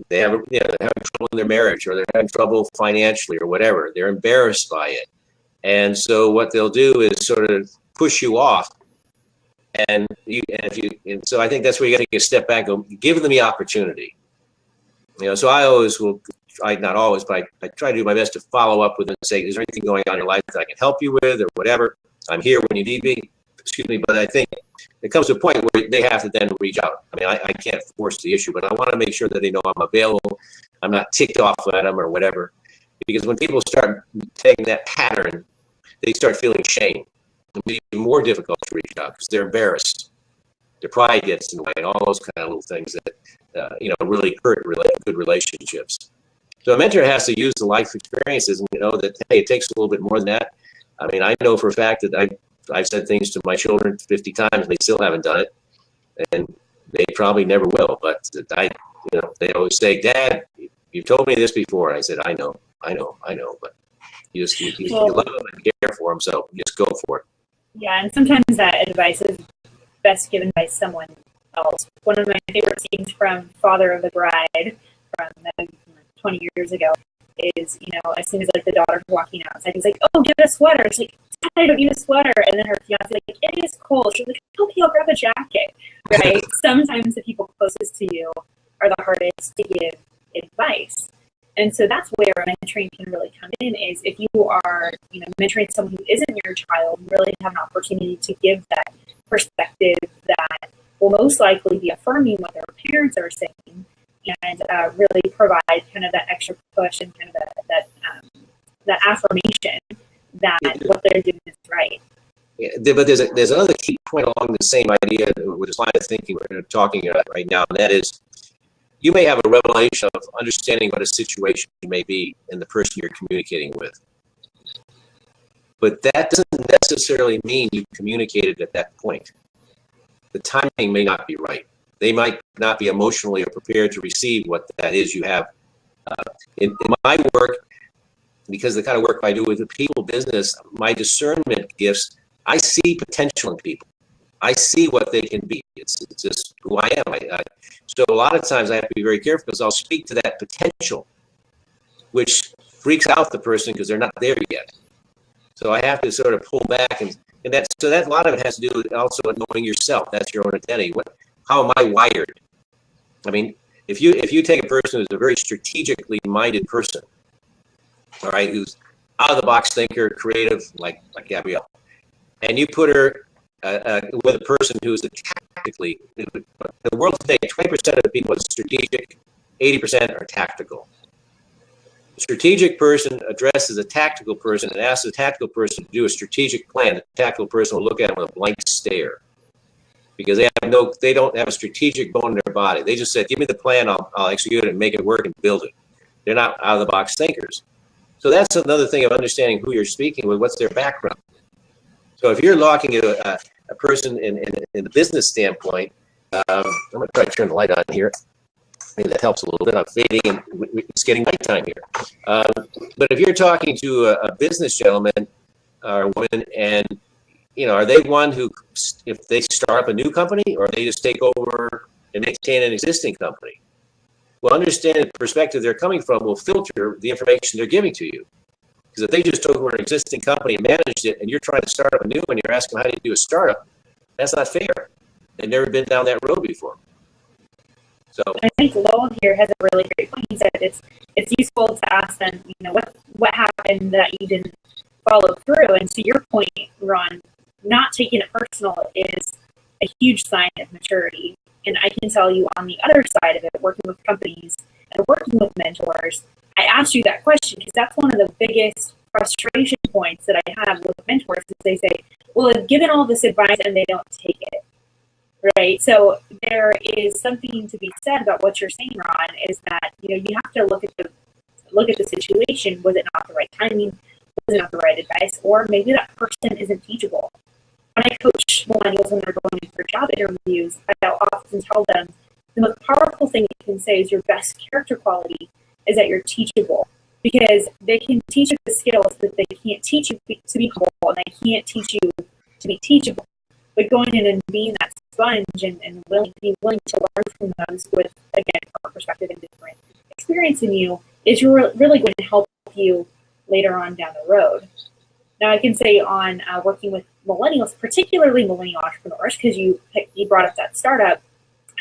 They're having trouble in their marriage, or they're having trouble financially, or whatever. They're embarrassed by it, and so what they'll do is sort of push you off. And so I think that's where you got to take a step back and go, give them the opportunity. So I always will. Not always, but I try to do my best to follow up with them and say, is there anything going on in your life that I can help you with, or whatever? I'm here when you need me. Excuse me, but I think it comes to a point where they have to then reach out. I mean, I can't force the issue, but I want to make sure that they know I'm available. I'm not ticked off at them or whatever. Because when people start taking that pattern, they start feeling shame. It'll be more difficult to reach out because they're embarrassed. Their pride gets in the way, and all those kind of little things that really hurt good relationships. So a mentor has to use the life experiences and know that, hey, it takes a little bit more than that. I mean, I know for a fact that I've said things to my children 50 times and they still haven't done it, and they probably never will. But they always say, "Dad, you've told me this before." I said, "I know, but you love them and care for them, so just go for it." Yeah, and sometimes that advice is best given by someone else. One of my favorite scenes from Father of the Bride from 20 years ago is, as soon as the daughter's walking outside, he's like, "Oh, get a sweater." She's like, "I don't need a sweater." And then her fiance like, "It is cold." She's like, "Okay, I'll grab a jacket." Right? Sometimes the people closest to you are the hardest to give advice. And so that's where mentoring can really come in, is if you are, mentoring someone who isn't your child, you really have an opportunity to give that perspective that will most likely be affirming what their parents are saying, and really provide kind of that extra push and kind of that affirmation that what they're doing is right. Yeah, but there's another key point along the same idea with this line of thinking we're talking about right now, and that is, you may have a revelation of understanding what a situation may be in the person you're communicating with, but that doesn't necessarily mean you communicated at that point. The timing may not be right. They might not be emotionally prepared to receive what that is you have. In my work, because the kind of work I do with the people business, my discernment gifts, I see potential in people. I see what they can be. It's just who I am. So a lot of times I have to be very careful, because I'll speak to that potential, which freaks out the person because they're not there yet. So I have to sort of pull back, and so a lot of it has to do with also knowing yourself. That's your own identity. How am I wired? I mean, if you take a person who's a very strategically minded person, all right, who's out of the box thinker, creative, like Gabrielle, and you put her with a person who's tactically, in the world today, 20% of the people are strategic, 80% are tactical. The strategic person addresses a tactical person and asks the tactical person to do a strategic plan. The tactical person will look at him with a blank stare, because they don't have a strategic bone in their body. They just said, "Give me the plan, I'll execute it and make it work and build it." They're not out of the box thinkers. So that's another thing of understanding who you're speaking with, what's their background. So if you're talking to a person in the business standpoint, I'm going to try to turn the light on here. Maybe that helps a little bit. I'm fading and it's getting nighttime here. But if you're talking to a business gentleman or woman, and are they one who, if they start up a new company, or they just take over and maintain an existing company? Well, understanding the perspective they're coming from will filter the information they're giving to you. Because if they just took over an existing company and managed it, and you're trying to start up a new one, you're asking how do you do a startup, that's not fair. They've never been down that road before. So I think Lowell here has a really great point. He said it's useful to ask them, what happened that you didn't follow through. And to your point, Ron, not taking it personal is a huge sign of maturity. And I can tell you on the other side of it, working with companies and working with mentors, I asked you that question because that's one of the biggest frustration points that I have with mentors is they say, well, I've given all this advice and they don't take it. Right. So there is something to be said about what you're saying, Ron, is that, you have to look at the situation. Was it not the right timing? Was it not the right advice? Or maybe that person isn't teachable. When I coach millennials when they're going in for job interviews, I'll often tell them the most powerful thing you can say is your best character quality is that you're teachable, because they can teach you the skills that they can't teach you to be humble, and they can't teach you to be teachable. But going in and being that sponge and being willing to learn from those with, again, different perspective and different experience in you is really going to help you later on down the road. Now, I can say on working with millennials, particularly millennial entrepreneurs, because you brought up that startup,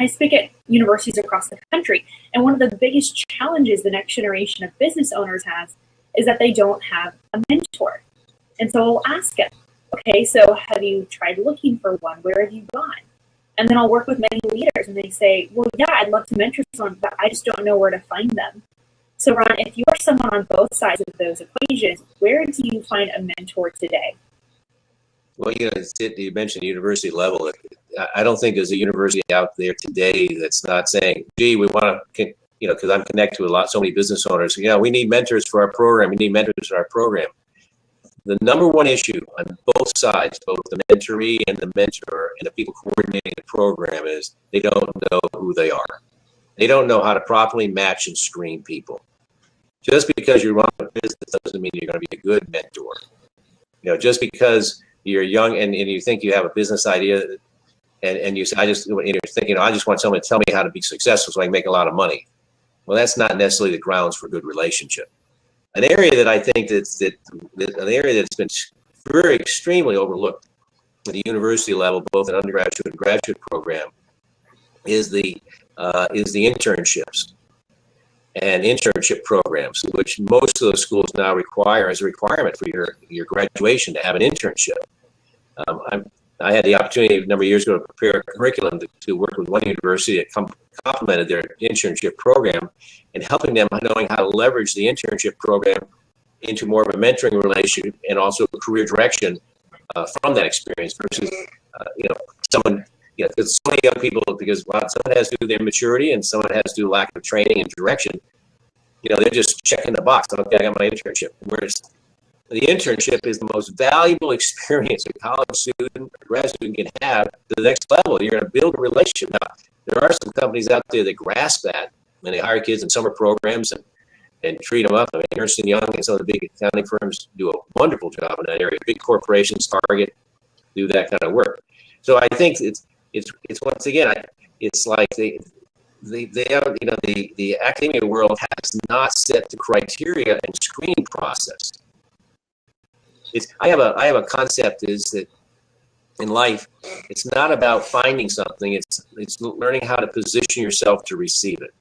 I speak at universities across the country. And one of the biggest challenges the next generation of business owners has is that they don't have a mentor. And so I'll ask them, okay, so have you tried looking for one? Where have you gone? And then I'll work with many leaders and they say, well, yeah, I'd love to mentor someone, but I just don't know where to find them. So Ron, if you are someone on both sides of those equations, where do you find a mentor today? Well, you mentioned university level. I don't think there's a university out there today that's not saying, gee, we want to, because I'm connected with so many business owners. We need mentors for our program. We need mentors for our program. The number one issue on both sides, both the mentoree and the mentor and the people coordinating the program, is they don't know who they are. They don't know how to properly match and screen people. Just because you run a business doesn't mean you're going to be a good mentor. Just because you're young and you think you have a business idea and you say, you're thinking, I just want someone to tell me how to be successful so I can make a lot of money. Well, that's not necessarily the grounds for a good relationship. An area that I think an area that's been very extremely overlooked at the university level, both in undergraduate and graduate program, is the internships and internship programs, which most of those schools now require as a requirement for your graduation to have an internship. I had the opportunity a number of years ago to prepare a curriculum to work with one university that complemented their internship program and helping them knowing how to leverage the internship program into more of a mentoring relationship and also career direction from that experience versus, someone, because so many young people, because someone has to do their maturity and someone has to do lack of training and direction, they're just checking the box. Okay, I got my internship. Whereas the internship is the most valuable experience a college student or grad student can have to the next level. You're going to build a relationship. Now, there are some companies out there that grasp that, and they hire kids in summer programs and treat them up. I mean, Ernst & Young and some of the big accounting firms do a wonderful job in that area. Big corporations, Target, do that kind of work. So I think it's once again, it's like the academia world has not set the criteria and screening process. I have a concept is that in life, it's not about finding something. It's learning how to position yourself to receive it.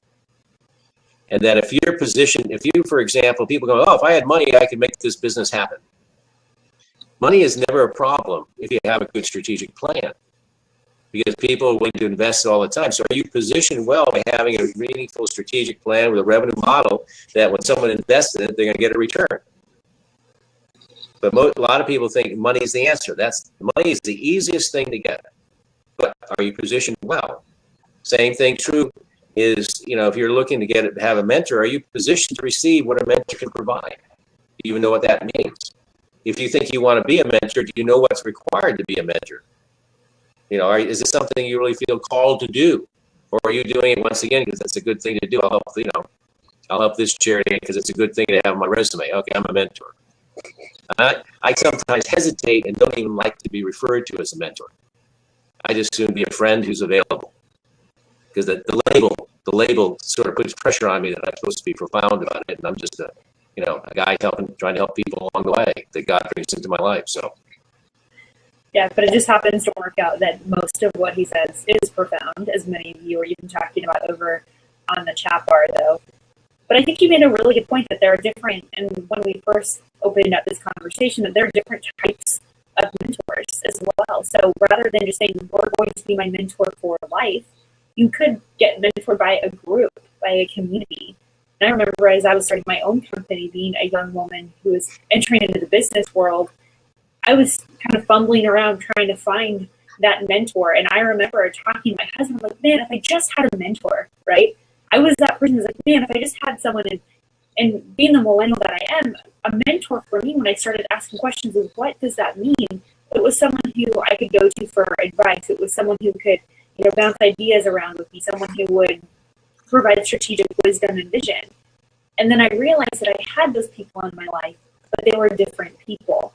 And that if you're positioned, for example, people go, oh, if I had money, I could make this business happen. Money is never a problem if you have a good strategic plan, because people are willing to invest all the time. So are you positioned well by having a meaningful strategic plan with a revenue model that when someone invests in it, they're going to get a return? But a lot of people think money is the answer. Money is the easiest thing to get. But are you positioned well? Same thing true is, if you're looking to have a mentor, are you positioned to receive what a mentor can provide? Do you even know what that means? If you think you want to be a mentor, do you know what's required to be a mentor? Is this something you really feel called to do? Or are you doing it once again because that's a good thing to do? I'll help this charity because it's a good thing to have on my resume. Okay, I'm a mentor. I sometimes hesitate and don't even like to be referred to as a mentor. I just soon be a friend who's available, because the label sort of puts pressure on me that I'm supposed to be profound about it, and I'm just a guy trying to help people along the way that God brings into my life. So. Yeah, but it just happens to work out that most of what he says is profound, as many of you are even talking about over on the chat bar, though. But I think you made a really good point that there are different, and when we first opened up this conversation, that there are different types of mentors as well. So rather than just saying, you're going to be my mentor for life, you could get mentored by a group, by a community. And I remember as I was starting my own company, being a young woman who was entering into the business world, I was kind of fumbling around trying to find that mentor. And I remember talking to my husband, like, man, if I just had a mentor, right? I was that person who was like, man, if I just had someone, and being the millennial that I am, a mentor for me when I started asking questions of what does that mean? It was someone who I could go to for advice. It was someone who could, bounce ideas around with me, someone who would provide strategic wisdom and vision. And then I realized that I had those people in my life, but they were different people.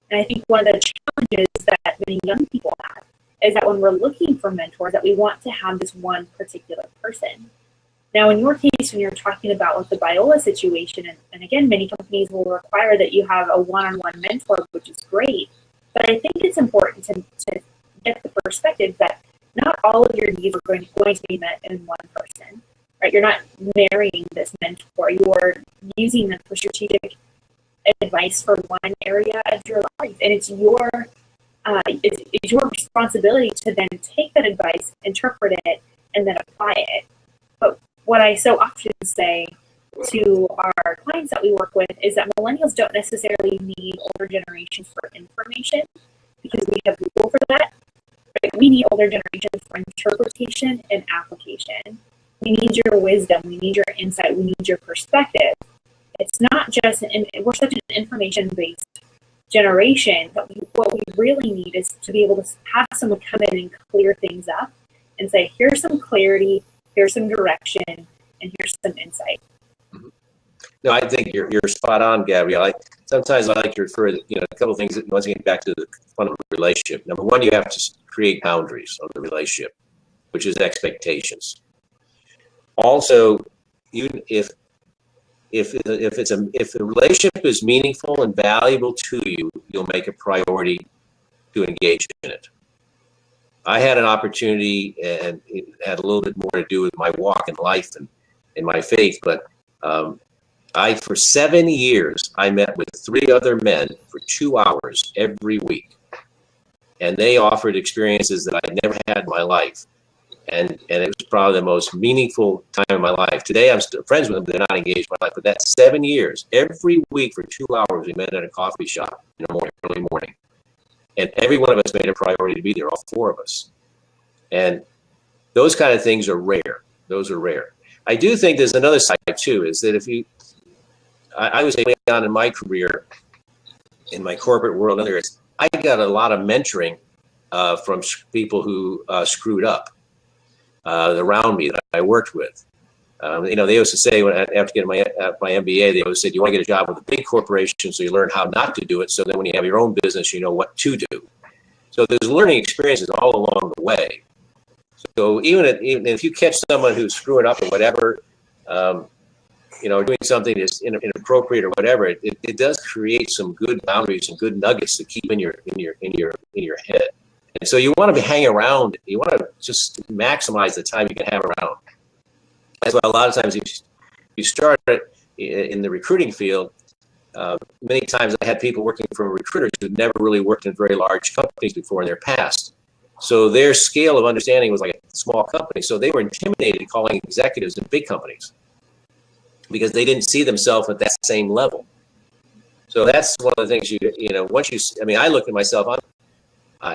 And I think one of the challenges that many young people have is that when we're looking for mentors, that we want to have this one particular person. Now, in your case, when you're talking about with the Biola situation, and again, many companies will require that you have a one-on-one mentor, which is great. But I think it's important to get the perspective that not all of your needs are going to be met in one person, right? You're not marrying this mentor. You're using them for strategic advice for one area of your life, and it's your responsibility to then take that advice, interpret it, and then apply it. But what I so often say to our clients that we work with is that millennials don't necessarily need older generations for information, because we have Google for that. But we need older generations for interpretation and application. We need your wisdom. We need your insight. We need your perspective. It's not just, we're such an information-based generation, but what we really need is to be able to have someone come in and clear things up and say, here's some clarity, here's some direction, and here's some insight. No, I think you're spot on, Gabrielle. Sometimes I like to refer to, a couple of things that once again back to the fundamental relationship. Number one, you have to create boundaries of the relationship, which is expectations. Also, even if the relationship is meaningful and valuable to you, you'll make a priority to engage in it. I had an opportunity, and it had a little bit more to do with my walk in life and in my faith, but for 7 years, I met with 3 other men for 2 hours every week, and they offered experiences that I'd never had in my life. And it was probably the most meaningful time of my life. Today, I'm still friends with them. They're not engaged in my life. But that's 7 years. Every week for 2 hours, we met at a coffee shop in the early morning. And every one of us made a priority to be there, all 4 of us. And those kind of things are rare. Those are rare. I do think there's another side, too, is that I was early on in my career, in my corporate world, I got a lot of mentoring from people who screwed up. Around me that I worked with. They used to say, after getting my MBA, they always said, you want to get a job with a big corporation so you learn how not to do it, so then when you have your own business, you know what to do. So there's learning experiences all along the way. So even if you catch someone who's screwing up or whatever, doing something that's inappropriate or whatever, it does create some good boundaries and good nuggets to keep in your head. And so you want to hang around. You want to just maximize the time you can have around. That's why a lot of times if you start in the recruiting field, many times I had people working for recruiters who never really worked in very large companies before in their past. So their scale of understanding was like a small company. So they were intimidated calling executives in big companies because they didn't see themselves at that same level. So that's one of the things I look at myself,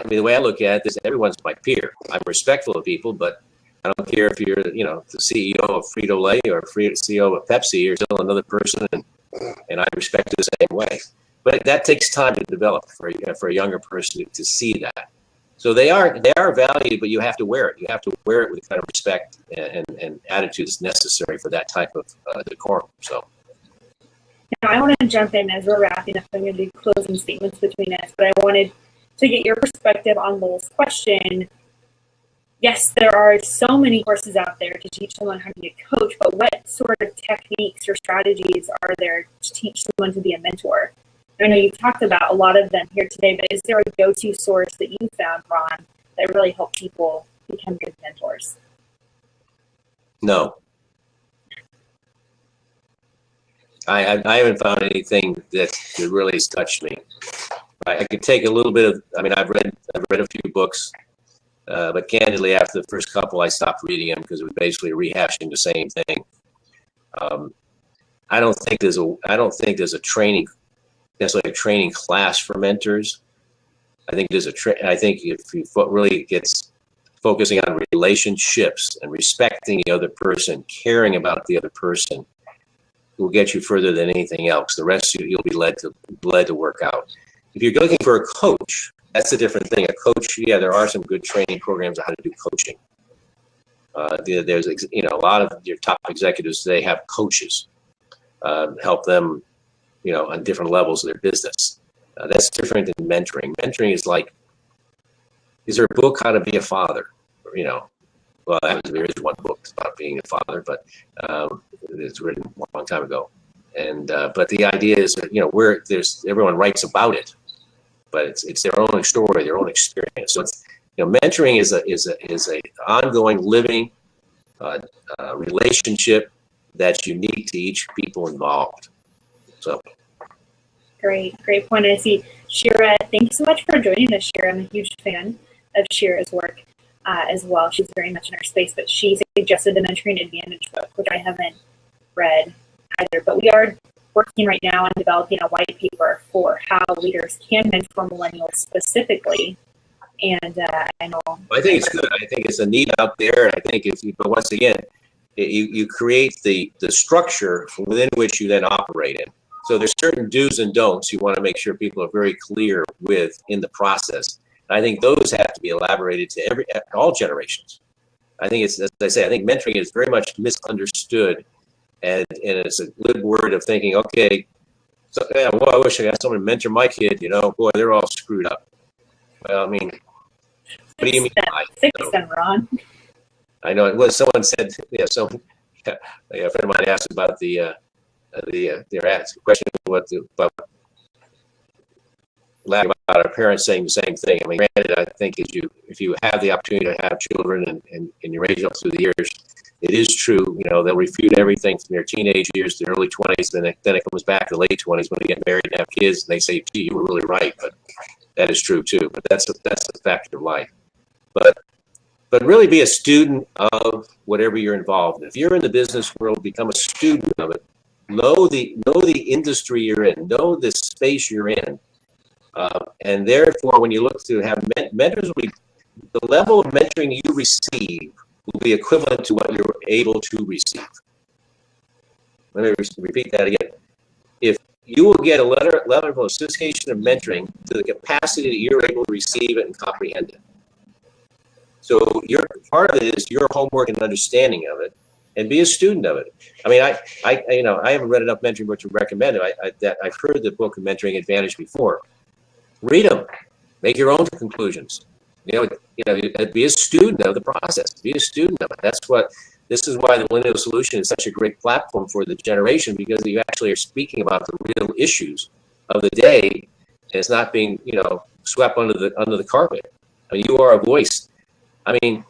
the way I look at it is everyone's my peer. I'm respectful of people, but I don't care if you're, the CEO of Frito-Lay or CEO of Pepsi. You're still another person, and I respect you the same way. But that takes time to develop for a younger person to see that. So they are valued, but you have to wear it. You have to wear it with the kind of respect and attitude that's necessary for that type of decorum. So. Now, I want to jump in as we're wrapping up. I'm going to do closing statements between us, but I wanted to get your perspective on Lowell's question. Yes, there are so many courses out there to teach someone how to be a coach, but what sort of techniques or strategies are there to teach someone to be a mentor? I know you've talked about a lot of them here today, but is there a go-to source that you found, Ron, that really helped people become good mentors? No. I haven't found anything that really has touched me. I could take a little bit of, I mean, I've read a few books, but candidly, after the first couple, I stopped reading them because it was basically rehashing the same thing. I don't think there's a training, necessarily a training class for mentors. I think there's I think if you really gets focusing on relationships and respecting the other person, caring about the other person, will get you further than anything else. The rest you'll be led to work out. If you're looking for a coach, that's a different thing. A coach, yeah, there are some good training programs on how to do coaching. There's a lot of your top executives today have coaches, help them, on different levels of their business. That's different than mentoring. Mentoring is like, is there a book how to be a father? Well, there is one book about being a father, but it's written a long time ago. And but the idea is that everyone writes about it, but it's their own story, their own experience. So it's mentoring is a ongoing living relationship that's unique to each people involved. So great point. I see Shira. Thank you so much for joining us, Shira. I'm a huge fan of Shira's work. As well. She's very much in our space, but she suggested the Mentoring Advantage book, which I haven't read either. But we are working right now on developing a white paper for how leaders can mentor millennials specifically. And I know. I think it's good. I think it's a need out there. I think but once again, you create the structure within which you then operate in. So there's certain do's and don'ts you want to make sure people are very clear with in the process. I think those have to be elaborated to all generations. I think it's, as I say, I think mentoring is very much misunderstood, and it's a good word of thinking, okay, so yeah, well, I wish I got someone to mentor my kid. Boy, they're all screwed up. Well, I mean, what do you mean? Fix them, Ron. I know it was someone said, a friend of mine asked about their question about our parents saying the same thing. I mean, granted, I think if you have the opportunity to have children and you raise up through the years, it is true. They'll refute everything from their teenage years to their early 20s. Then it comes back to the late 20s when they get married and have kids, and they say, "Gee, you were really right." But that is true too. But that's a fact of life. But really be a student of whatever you're involved in. If you're in the business world, become a student of it. Know the industry you're in. Know the space you're in. And therefore, when you look to have mentors, the level of mentoring you receive will be equivalent to what you're able to receive. Let me repeat that again. If you will get a level of association of mentoring to the capacity that you're able to receive it and comprehend it. So part of it is your homework and understanding of it, and be a student of it. I mean, I haven't read enough mentoring books to recommend it. I've heard the book Mentoring Advantage before. Read them. Make your own conclusions. Be a student of the process. Be a student of it. This is why the Millennial Solution is such a great platform for the generation, because you actually are speaking about the real issues of the day, and it's not being swept under the carpet. I mean, you are a voice. I mean,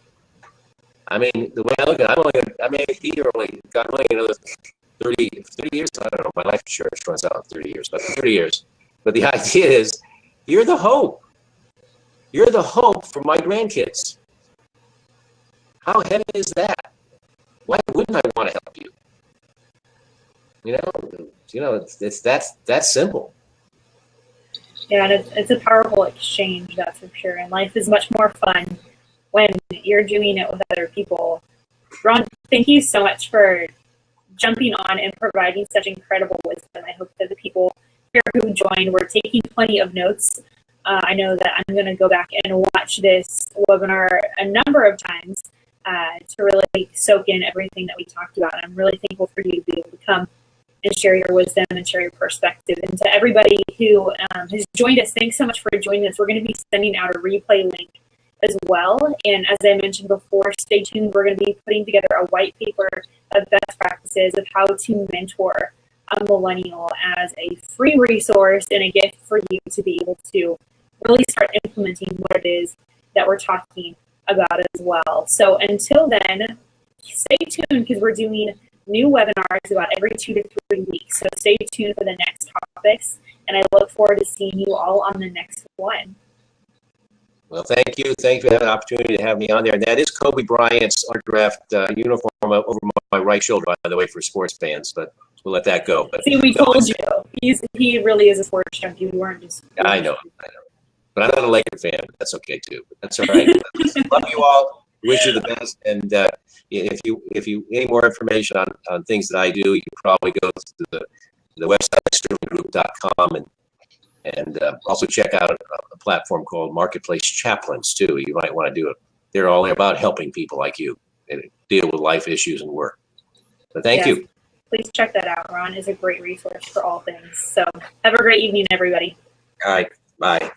the way I look at it, I may be here only another 30 years. I don't know. My life insurance runs out in 30 years, but 30 years. But the idea is, you're the hope. You're the hope for my grandkids. How heavy is that? Why wouldn't I want to help you? It's that simple. Yeah, and it's a powerful exchange, that's for sure. And life is much more fun when you're doing it with other people. Ron, thank you so much for jumping on and providing such incredible wisdom. I hope that the people here who joined were taking plenty of notes. I know that I'm going to go back and watch this webinar a number of times to really soak in everything that we talked about. And I'm really thankful for you to be able to come and share your wisdom and share your perspective. And to everybody who has joined us, thanks so much for joining us. We're going to be sending out a replay link as well. And as I mentioned before, stay tuned. We're going to be putting together a white paper of best practices of how to mentor a millennial as a free resource and a gift for you to be able to really start implementing what it is that we're talking about as well. So until then, stay tuned because we're doing new webinars about every 2 to 3 weeks. So stay tuned for the next topics, and I look forward to seeing you all on the next one. Well, thank you. Thank you for having the opportunity to have me on there. And that is Kobe Bryant's autographed uniform over my right shoulder, by the way, for sports fans. But we'll let that go. But see, we told you. He really is a sports junkie. We weren't just. I know. But I'm not a Laker fan. But that's okay too. That's all right. Love you all. Wish you the best. And if you any more information on things that I do, you can probably go to the website sterlinggroup.com and also check out a platform called Marketplace Chaplains too. You might want to do it. They're all about helping people like you and deal with life issues and work. So thank you. Please check that out. Ron is a great resource for all things. So have a great evening, everybody. All right. Bye.